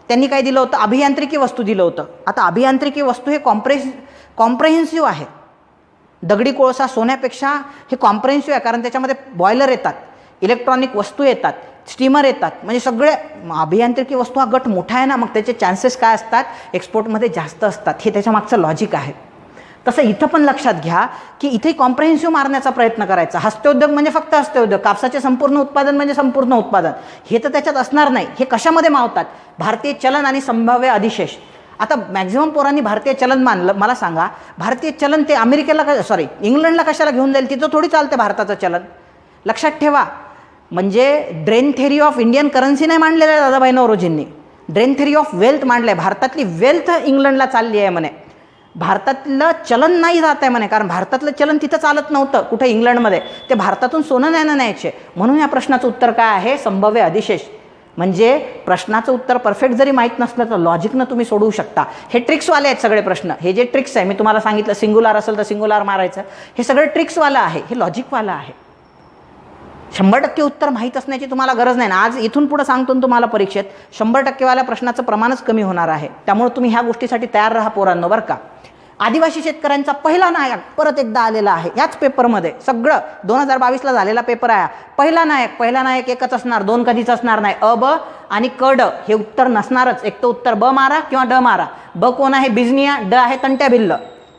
A: त्यांनी काय दिलं होतं? अभियांत्रिकी वस्तू दिलं होतं. आता अभियांत्रिकी वस्तू हे कॉम्प्रेहेन्सिव्ह आहे. दगडी कोळसा सोन्यापेक्षा हे कॉम्प्रेहेन्सिव्ह आहे, कारण त्याच्यामध्ये बॉयलर येतात, इलेक्ट्रॉनिक वस्तू येतात, स्टीमर येतात, म्हणजे सगळे अभियांत्रिकी वस्तू हा गट मोठा आहे ना, मग त्याचे चान्सेस काय असतात? एक्सपोर्टमध्ये जास्त असतात. हे त्याच्या मागचं लॉजिक आहे. तसं इथं पण लक्षात घ्या की इथे कॉम्प्रेहेन्सिव्ह मारण्याचा प्रयत्न करायचा. हस्तोद्योग म्हणजे फक्त हस्तोद्योग, कापसाचे संपूर्ण उत्पादन म्हणजे संपूर्ण उत्पादन, हे तर त्याच्यात असणार नाही. हे कशामध्ये मावतात? भारतीय चलन आणि संभाव्य अधिशेष. आता मॅक्झिमम पोरांनी भारतीय चलन मानलं. मला सांगा, भारतीय चलन ते इंग्लंडला कशाला घेऊन जाईल? तिथं थोडी चालतं भारताचं चलन. लक्षात ठेवा, म्हणजे drain theory of Indian currency नाही मांडलेलं आहे दादाभाई नौरोजींनी, ड्रेन थेरी ऑफ वेल्थ मांडलं आहे. भारतातली वेल्थ इंग्लंडला चालली आहे म्हणे, भारतातलं चलन नाही जात आहे म्हणे, कारण भारतातलं चलन तिथं चालत नव्हतं कुठे इंग्लंडमध्ये, ते भारतातून सोनं न्यायचे. म्हणून या प्रश्नाचं उत्तर काय आहे, संभाव्य अधिशेष. म्हणजे प्रश्नाचं उत्तर परफेक्ट जरी माहीत नसलं तर लॉजिकनं तुम्ही सोडवू शकता. हे ट्रिक्सवाले आहेत सगळे प्रश्न. हे जे ट्रिक्स आहे, मी तुम्हाला सांगितलं सिंग्युलर असेल तर सिंग्युलर मारायचं, हे सगळं ट्रिक्सवालं आहे, हे लॉजिकवालं आहे. 100% उत्तर माहीत असण्याची तुम्हाला गरज नाही ना. आज इथून पुढे सांगतो तुम्हाला परीक्षेत 100% वाल्या प्रश्नाचं प्रमाणच कमी होणार आहे. त्यामुळे तुम्ही ह्या गोष्टीसाठी तयार राहा पोरांनो बरं का. आदिवासी शेतकऱ्यांचा पहिला नायक परत एकदा आलेला आहे याच पेपरमध्ये. सगळं 2022ला झालेला पेपर आहे. पहिला नायक एकच असणार, दोन कधीच असणार नाही. अ, ब आणि क, ड हे उत्तर नसणारच. एक तर उत्तर ब मारा किंवा ड मारा. ब कोण आहे, बिजनिया. ड आहे तंट्या भिल्ल.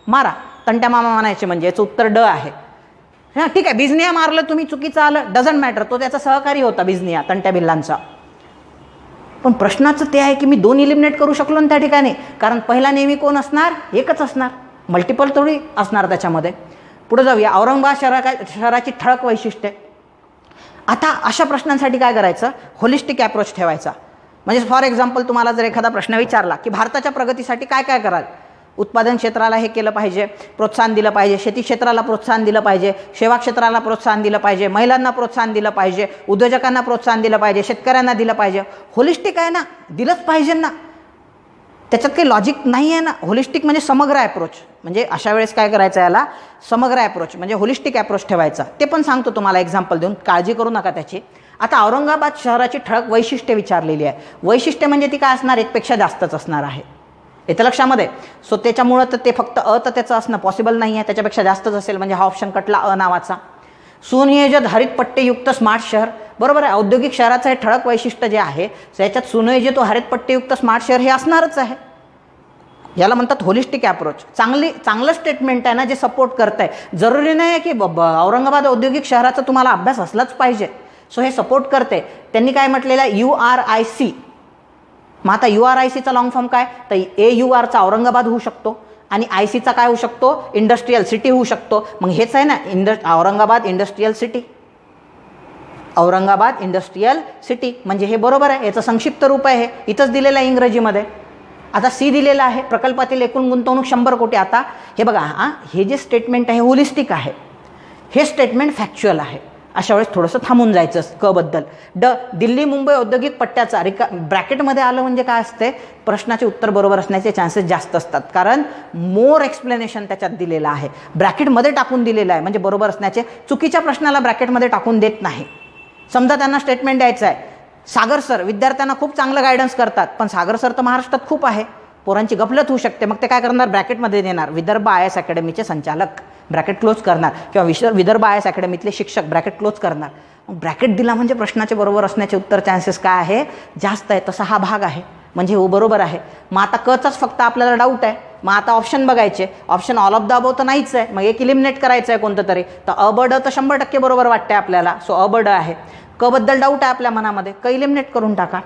A: मारा, तंट्या मामा म्हणायचे म्हणजे याचं उत्तर ड आहे. हां ठीक आहे, बिजनिया मारलं तुम्ही, चुकीचं आलं, डझंट मॅटर, तो त्याचा सहकारी होता बिजनिया तंट्या भिल्लांचा. पण प्रश्नाचं ते आहे की मी 2 इलिमिनेट करू शकलो ना त्या ठिकाणी, कारण पहिला नेहमी कोण असणार, एकच असणार, मल्टिपल थोडी असणार त्याच्यामध्ये. पुढे जाऊया. औरंगाबाद शहराची ठळक वैशिष्ट्ये. आता अशा प्रश्नांसाठी काय करायचं, होलिस्टिक ॲप्रोच ठेवायचा. म्हणजे फॉर एक्झाम्पल तुम्हाला जर एखादा प्रश्न विचारला की भारताच्या प्रगतीसाठी काय काय कराल, उत्पादन क्षेत्राला हे केलं पाहिजे, प्रोत्साहन दिलं पाहिजे, शेती क्षेत्राला प्रोत्साहन दिलं पाहिजे, सेवा क्षेत्राला प्रोत्साहन दिलं पाहिजे, महिलांना प्रोत्साहन दिलं पाहिजे, उद्योजकांना प्रोत्साहन दिलं पाहिजे, शेतकऱ्यांना दिलं पाहिजे. होलिस्टिक आहे ना, दिलंच पाहिजे ना, त्याच्यात काही लॉजिक नाही आहे ना. होलिस्टिक म्हणजे समग्र ॲप्रोच. म्हणजे अशा वेळेस काय करायचं, याला समग्र ॲप्रोच म्हणजे होलिस्टिक ॲप्रोच ठेवायचा. ते पण सांगतो तुम्हाला एक्झाम्पल देऊन, काळजी करू नका त्याची. आता औरंगाबाद शहराची ठळक वैशिष्ट्ये विचारलेली आहे. वैशिष्ट्य म्हणजे ती काय असणार, एकपेक्षा जास्तच असणार आहे, येतं लक्षामध्ये. सो त्याच्यामुळं तर ते फक्त अ तर त्याचं असणं पॉसिबल नाही आहे, त्याच्यापेक्षा जास्तच असेल, म्हणजे हा ऑप्शन कटला अ नावाचा. सुनियोजित हरित पट्टेयुक्त स्मार्ट शहर, बरोबर आहे. औद्योगिक शहराचं हे ठळक वैशिष्ट्य जे आहे त्याच्यात सुनियोजित व हरित पट्टेयुक्त स्मार्ट शहर हे असणारच आहे. याला म्हणतात होलिस्टिक ॲप्रोच. चांगलं स्टेटमेंट आहे ना, जे सपोर्ट करत आहे. जरुरी नाही आहे की औरंगाबाद औद्योगिक शहराचा तुम्हाला अभ्यास असलाच पाहिजे. सो हे सपोर्ट करते. त्यांनी काय म्हटलेलं आहे, URIC. मग आता URICचा लॉंग फॉर्म काय, तर AURचा औरंगाबाद होऊ शकतो आणि ICचा काय होऊ शकतो, इंडस्ट्रीयल सिटी होऊ शकतो. मग हेच आहे ना, Aurangabad industrial city. Aurangabad industrial city म्हणजे हे बरोबर आहे. याचं संक्षिप्त रूप आहे, हे इथंच दिलेलं आहे इंग्रजीमध्ये. आता C दिलेलं आहे, प्रकल्पातील एकूण गुंतवणूक 100 कोटी. आता हे बघा, हे जे स्टेटमेंट आहे होलिस्टिक आहे, हे स्टेटमेंट फॅक्च्युअल आहे. अशा वेळेस थोडंसं थांबून जायचं क बद्दल. दिल्ली मुंबई औद्योगिक पट्ट्याचा ब्रॅकेटमध्ये आलं म्हणजे काय असते, प्रश्नाचे उत्तर बरोबर असण्याचे चान्सेस जास्त असतात, कारण मोर एक्सप्लेनेशन त्याच्यात दिलेलं आहे. ब्रॅकेटमध्ये टाकून दिलेलं आहे म्हणजे बरोबर असण्याचे. चुकीच्या प्रश्नाला ब्रॅकेटमध्ये टाकून देत नाही. समजा त्यांना स्टेटमेंट द्यायचं आहे, सागर सर विद्यार्थ्यांना खूप चांगलं गायडन्स करतात, पण सागर सर तर महाराष्ट्रात खूप आहे, पोरांची गफलत होऊ शकते. मग ते काय करणार, ब्रॅकेटमध्ये देणार विदर्भ IAS अकॅडमीचे संचालक, ब्रॅकेट क्लोज करणार, किंवा विदर्भ IAS अकॅडमीतले शिक्षक, ब्रॅकेट क्लोज करणार. मग ब्रॅकेट दिला म्हणजे प्रश्नाचे बरोबर असण्याचे उत्तर चान्सेस काय आहे, जास्त आहे. तसा हा भाग आहे म्हणजे हो बरोबर आहे. मग आता कचाच फक्त आपल्याला डाऊट आहे. मग आता ऑप्शन बघायचे. Option all of the above तर नाहीच आहे, मग एक इलिमिनेट करायचं आहे कोणतं तरी. तर अ ब ड तर 100% बरोबर वाटते आपल्याला. सो अ ब ड आहे. क बद्दल डाऊट आहे आपल्या मनामध्ये, क इलिमिनेट करून टाका.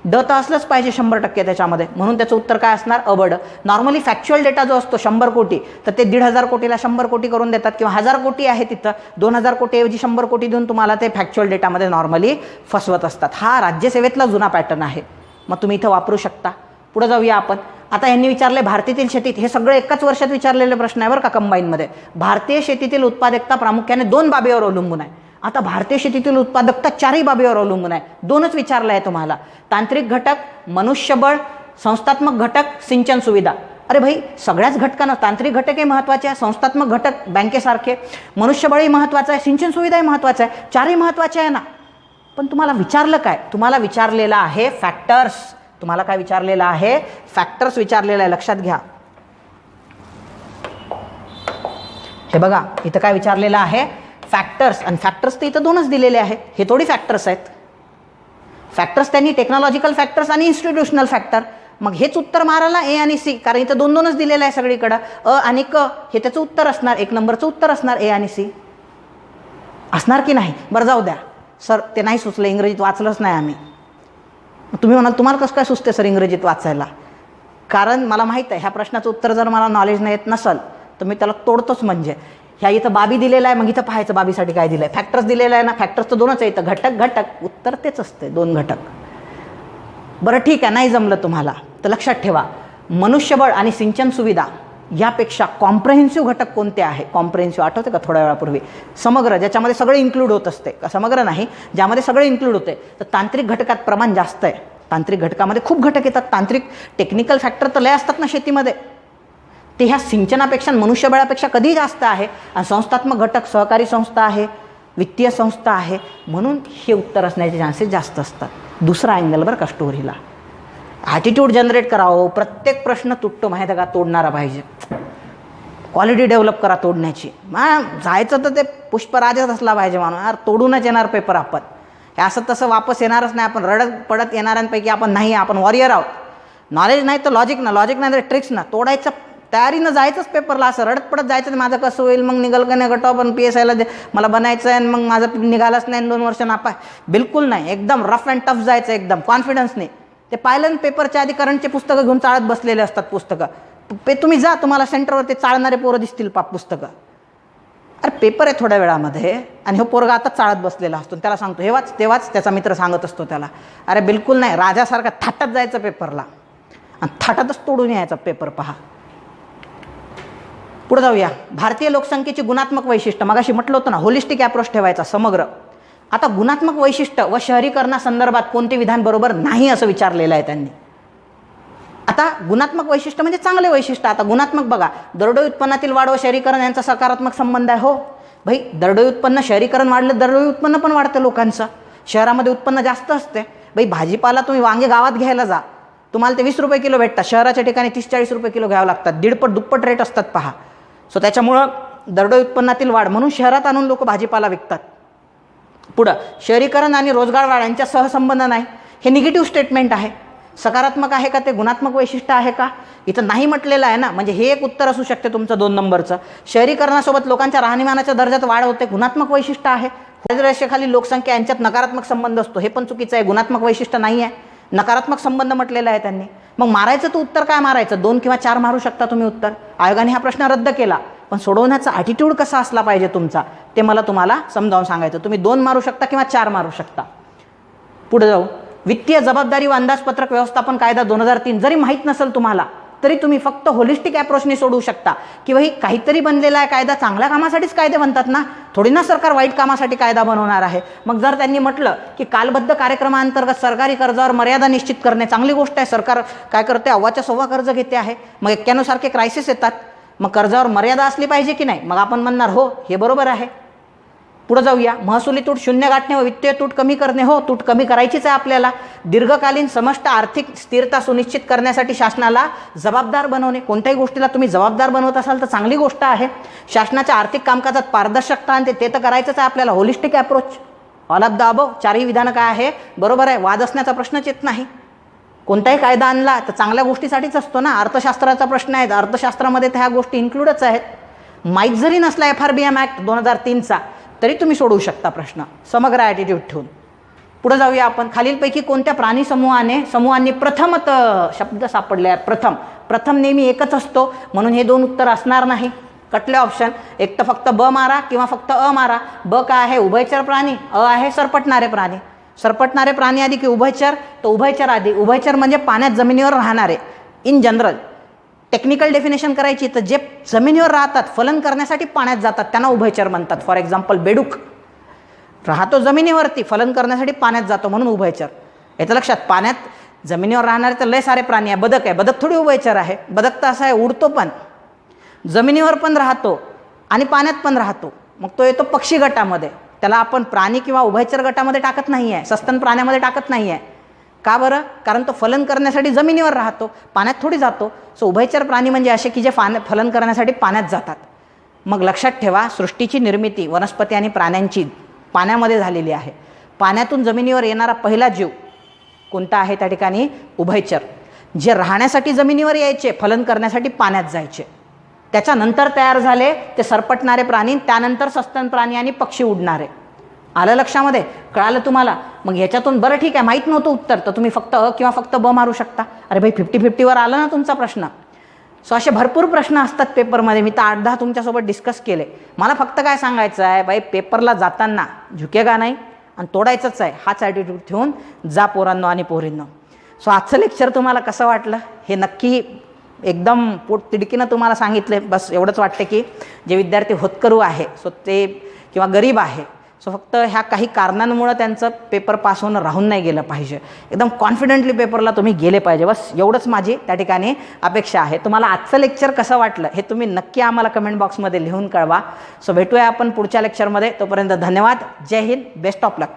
A: ड तर असलंच पाहिजे 100% त्याच्यामध्ये, म्हणून त्याचं उत्तर काय असणार, अ ब ड. नॉर्मली फॅक्च्युअल डेटा जो असतो 100 कोटी, तर ते 1,500 कोटीला 100 कोटी करून देतात, किंवा 1000 कोटी आहे तिथं 2000 कोटीऐवजी 100 कोटी देऊन तुम्हाला ते फॅक्च्युअल डेटामध्ये नॉर्मली फसवत असतात. हा राज्यसेवेतला जुना पॅटर्न आहे, मग तुम्ही इथं वापरू शकता. पुढे जाऊया आपण. आता यांनी विचारले भारतातील शेतीत, हे सगळं एकाच वर्षात विचारलेले प्रश्न आहे बरं का कंबाईनमध्ये. भारतीय शेतीतील उत्पादकता प्रामुख्याने 2 बाबीवर अवलंबून आहे. आता भारतीय शेतीतील उत्पादकता 4ही बाबीवर अवलंबून आहे. 2च विचारलं आहे तुम्हाला. तांत्रिक घटक, मनुष्यबळ, संस्थात्मक घटक, सिंचन सुविधा. अरे भाई, सगळ्याच घटकांना तांत्रिक घटकही महत्त्वाचे आहे, संस्थात्मक घटक बँकेसारखे, मनुष्यबळही महत्त्वाचं आहे, सिंचन सुविधाही महत्त्वाचं आहे, 4ही महत्त्वाचे आहे ना. पण तुम्हाला विचारलं काय, तुम्हाला विचारलेलं आहे फॅक्टर्स. तुम्हाला काय विचारलेलं आहे, फॅक्टर्स विचारलेलं आहे, लक्षात घ्या. हे बघा इथं काय विचारलेलं आहे, फॅक्टर्स. आणि फॅक्टर्स तर इथं 2च दिलेले आहेत, हे थोडी फॅक्टर्स आहेत. फॅक्टर्स त्यांनी टेक्नॉलॉजिकल फॅक्टर्स आणि इन्स्टिट्यूशनल फॅक्टर. मग हेच उत्तर मारायला ए आणि सी, कारण इथं 2-2च दिलेलं आहे सगळीकडं. अ आणि क हे त्याचं उत्तर असणार, 1 नंबरचं उत्तर असणार ए आणि सी. असणार की नाही, बरं जाऊ द्या सर, ते नाही सुचलं, इंग्रजीत वाचलंच नाही आम्ही. तुम्ही म्हणाल तुम्हाला कसं काय सुचते सर इंग्रजीत वाचायला, कारण मला माहीत आहे ह्या प्रश्नाचं उत्तर जर मला नॉलेज नाही येत नसेल तर मी त्याला तोडतोच. म्हणजे ह्या इथं बाबी दिलेला आहे, मग इथं पाहायचं बाबीसाठी काय दिलं आहे. फॅक्टर्स दिलेला आहे ना, फॅक्टर्स तर दोनच आहे इथं, घटक घटक, उत्तर तेच असते, 2 घटक. बरं ठीक आहे, नाही जमलं तुम्हाला तर लक्षात ठेवा, मनुष्यबळ आणि सिंचन सुविधा यापेक्षा कॉम्प्रेहेन्सिव्ह घटक कोणते आहे. कॉम्प्रेहेन्सिव्ह आठवते का थोड्या वेळापूर्वी, समग्र, ज्याच्यामध्ये सगळे इन्क्लूड होत असते, का समग्र नाही, ज्यामध्ये सगळे इन्क्लूड होते. तर तांत्रिक घटकात प्रमाण जास्त आहे. तांत्रिक घटकामध्ये खूप घटक येतात. तांत्रिक टेक्निकल फॅक्टर तर लय असतात ना शेतीमध्ये, ते ह्या सिंचनापेक्षा मनुष्यबळापेक्षा कधीही जास्त आहे. आणि संस्थात्मक घटक, सहकारी संस्था आहे, वित्तीय संस्था आहे, म्हणून हे उत्तर असण्याचे चान्सेस जास्त असतात. दुसरा अँगल बरं का स्टोरीला, ॲटिट्यूड जनरेट करावं. प्रत्येक प्रश्न तुटतो माहिती आहे का, तोडणारा पाहिजे. क्वालिटी डेव्हलप करा तोडण्याची. जायचं तर ते पुष्पराजच असला पाहिजे माणूस, यार तोडूनच येणार पेपर आपण. हे असं तसं वापस येणारच नाही आपण, रडत पडत येणाऱ्यांपैकी आपण नाही, आपण वॉरियर आहोत. नॉलेज नाही तर लॉजिक ना, लॉजिक नाही तर ट्रिक्स ना, तोडायचं तयारीनं जायचंच पेपरला. असं रडत पडत जायचं, माझं कसं होईल, मग निघाल का नाही गटो, पण PSIला मला बनायचं आहे, मग माझं निघालंच नाही 2 वर्ष नापाय. बिलकुल नाही, एकदम रफ अँड टफ जायचं, एकदम कॉन्फिडन्सने. ते पाहिलं ना, पेपरच्या आधी करंटचे पुस्तकं घेऊन चाळत बसलेले असतात पुस्तकं. तुम्ही जा, तुम्हाला सेंटरवरती चाळणारे पोरं दिसतील पुस्तकं. अरे पेपर आहे थोड्या वेळामध्ये, आणि हो पोरगा आता चाळत बसलेला असतो, त्याला सांगतो हे वाच ते वाच, त्याचा मित्र सांगत असतो त्याला. अरे बिलकुल नाही, राजासारखा थाटात जायचं पेपरला आणि थाटातच तोडून यायचा पेपर. पहा पुढे जाऊया. भारतीय लोकसंख्येची गुणात्मक वैशिष्ट्य, मगाशी म्हटलं होतं ना, होलिस्टिक अप्रोच ठेवायचा, समग्र. आता गुणात्मक वैशिष्ट्य व शहरीकरणासंदर्भात कोणते विधान बरोबर नाही असं विचारलेलं आहे त्यांनी. आता गुणात्मक वैशिष्ट्य म्हणजे चांगले वैशिष्ट्य. आता गुणात्मक बघा, दरडोई उत्पन्नातील वाढ व शहरीकरण यांचा सकारात्मक संबंध आहे. हो भाई, दरडोई उत्पन्न, शहरीकरण वाढलं, दरडोई उत्पन्न पण वाढतं लोकांचं. शहरामध्ये उत्पन्न जास्त असते. भाई भाजीपाला तुम्ही वांगे गावात घ्यायला जा, तुम्हाला ते 20 रुपये किलो भेटतात. शहराच्या ठिकाणी 30-40 रुपये किलो घ्यावं लागतात. 1.5 दुप्पट रेट असतात पहा. सो त्याच्यामुळं दरडोई उत्पन्नातील वाढ, म्हणून शहरात आणून लोक भाजीपाला विकतात. पुढं, शहरीकरण आणि रोजगार वाढ यांच्या सहसंबंध नाही, हे निगेटिव्ह स्टेटमेंट आहे. सकारात्मक आहे का, ते गुणात्मक वैशिष्ट्य आहे का, इथं नाही म्हटलेलं आहे ना, म्हणजे हे एक उत्तर असू शकते तुमचं 2 नंबरचं. शहरीकरणासोबत लोकांच्या राहणीमानाच्या दर्जात वाढ होते, गुणात्मक वैशिष्ट्य आहे. रेषेखाली लोकसंख्या यांच्यात नकारात्मक संबंध असतो, हे पण चुकीचं आहे, गुणात्मक वैशिष्ट्य नाही आहे, नकारात्मक संबंध म्हटलेला आहे त्यांनी. मग मारायचं तर उत्तर काय मारायचं, 2 किंवा 4 मारू शकता तुम्ही उत्तर. आयोगाने हा प्रश्न रद्द केला, पण सोडवण्याचा ॲटिट्यूड कसा असला पाहिजे तुमचा, ते मला तुम्हाला समजावून सांगायचं. तुम्ही 2 मारू शकता किंवा 4 मारू शकता. पुढे जाऊ. वित्तीय जबाबदारी व अंदाजपत्रक व्यवस्थापन कायदा 2003 जरी माहीत नसेल तुम्हाला, तरी तुम्ही फक्त होलिस्टिक अप्रोचने सोडवू शकता. किंवा ही काहीतरी बनलेला आहे कायदा, चांगल्या कामासाठीच कायदे बनतात ना, थोडी ना सरकार वाईट कामासाठी कायदा बनवणार आहे. मग जर त्यांनी म्हटलं की कालबद्ध कार्यक्रमाअंतर्गत सरकारी कर्जावर मर्यादा निश्चित करणे, चांगली गोष्ट आहे. सरकार काय करते, अव्वाच्या सव्वा कर्ज घेते आहे. मग 91 सारखे क्रायसिस येतात, मग कर्जावर मर्यादा असली पाहिजे की नाही. मग आपण म्हणणार हो, हे बरोबर आहे. पुढे जाऊया. महसुली तूट शून्य गाठणे व वित्तीय तूट कमी करणे. हो, तूट कमी करायचीच आहे आपल्याला. दीर्घकालीन समष्ट आर्थिक स्थिरता सुनिश्चित करण्यासाठी शासनाला जबाबदार बनवणे. कोणत्याही गोष्टीला तुम्ही जबाबदार बनवत असाल तर चांगली गोष्ट आहे. शासनाच्या आर्थिक कामकाजात पारदर्शकता आणते, ते तर करायचंच आहे आपल्याला. Holistic approach, all of the above, 4ही विधानं काय आहे, बरोबर आहे. वाद असण्याचा प्रश्नच येत नाही. कोणताही कायदा आणला तर चांगल्या गोष्टीसाठीच असतो ना. अर्थशास्त्राचा प्रश्न आहे, अर्थशास्त्रामध्ये तर ह्या गोष्टी इन्क्लूडच आहेत. माहीत जरी नसला FRBM ॲक्ट 2003चा, तरी तुम्ही सोडवू शकता प्रश्न, समग्र ॲटिट्यूड ठेवून. पुढे जाऊया आपण. खालीलपैकी कोणत्या प्राणी समूहांनी प्रथमत, शब्द सापडले आहेत, प्रथम नेहमी एकच असतो, म्हणून हे 2 उत्तर असणार नाही. कटले ऑप्शन, एक तर फक्त ब मारा किंवा फक्त अ मारा. ब काय आहे, उभयचर प्राणी. अ आहे सरपटणारे प्राणी. सरपटणारे प्राणी आधी की उभयचर, तर उभयचर आधी. उभयचर म्हणजे पाण्यात जमिनीवर राहणारे. इन जनरल टेक्निकल डेफिनेशन करायची तर जे जमिनीवर राहतात, फलन करण्यासाठी पाण्यात जातात, त्यांना उभयचर म्हणतात. फॉर एक्झाम्पल बेडूक राहतो जमिनीवरती, फलन करण्यासाठी पाण्यात जातो, म्हणून उभयचर. याचं लक्षात. पाण्यात जमिनीवर राहणारे तर लय सारे प्राणी आहे. बदक आहे, बदक थोडी उभयचर आहे. बदक तर असा आहे, उडतो पण, जमिनीवर पण राहतो आणि पाण्यात पण राहतो. मग तो येतो पक्षी गटामध्ये. त्याला आपण प्राणी किंवा उभयचर गटामध्ये टाकत नाही आहे, सस्तन प्राण्यामध्ये टाकत नाही आहे. का बरं, कारण तो फलन करण्यासाठी जमिनीवर राहतो, पाण्यात थोडी जातो. सो उभयचर प्राणी म्हणजे असे की जे फलन करण्यासाठी पाण्यात जातात. मग लक्षात ठेवा, सृष्टीची निर्मिती वनस्पती आणि प्राण्यांची पाण्यामध्ये झालेली आहे. पाण्यातून जमिनीवर येणारा पहिला जीव कोणता आहे, त्या ठिकाणी उभयचर. जे राहण्यासाठी जमिनीवर यायचे, फलन करण्यासाठी पाण्यात जायचे, त्याच्यानंतर तयार झाले ते सरपटणारे प्राणी, त्यानंतर सस्तन प्राणी आणि पक्षी उडणारे. आलं लक्षामध्ये, कळालं तुम्हाला. मग ह्याच्यातून बरं ठीक आहे, माहीत नव्हतं उत्तर, तर तुम्ही फक्त अ किंवा फक्त ब मारू शकता. अरे भाई 50-50वर आलं ना तुमचा प्रश्न. सो असे भरपूर प्रश्न असतात पेपरमध्ये. मी तर 8-10 तुमच्यासोबत डिस्कस केले. मला फक्त काय सांगायचं आहे, बाई पेपरला जाताना झुकेगा नाही आणि तोडायचंच आहे, हाच ॲटिट्यूड ठेवून जा पोरांनो आणि पोरींनो. सो आजचं लेक्चर तुम्हाला कसं वाटलं हे नक्की एकदम पोट तिडकीनं तुम्हाला सांगितले. बस एवढंच वाटतं की जे विद्यार्थी होतकरू आहे सो ते किंवा गरीब आहे सो फक्त ह्या काही कारणांमुळं त्यांचं पेपर पास होणं राहून नाही गेलं पाहिजे. एकदम कॉन्फिडेंटली पेपरला तुम्ही गेले पाहिजे. बस एवढंच माझी त्या ठिकाणी अपेक्षा आहे. तुम्हाला आजचं लेक्चर कसं वाटलं हे तुम्ही नक्की आम्हाला कमेंट बॉक्समध्ये लिहून कळवा. सो भेटूया आपण पुढच्या लेक्चरमध्ये. तोपर्यंत धन्यवाद. जय हिंद. Best of luck.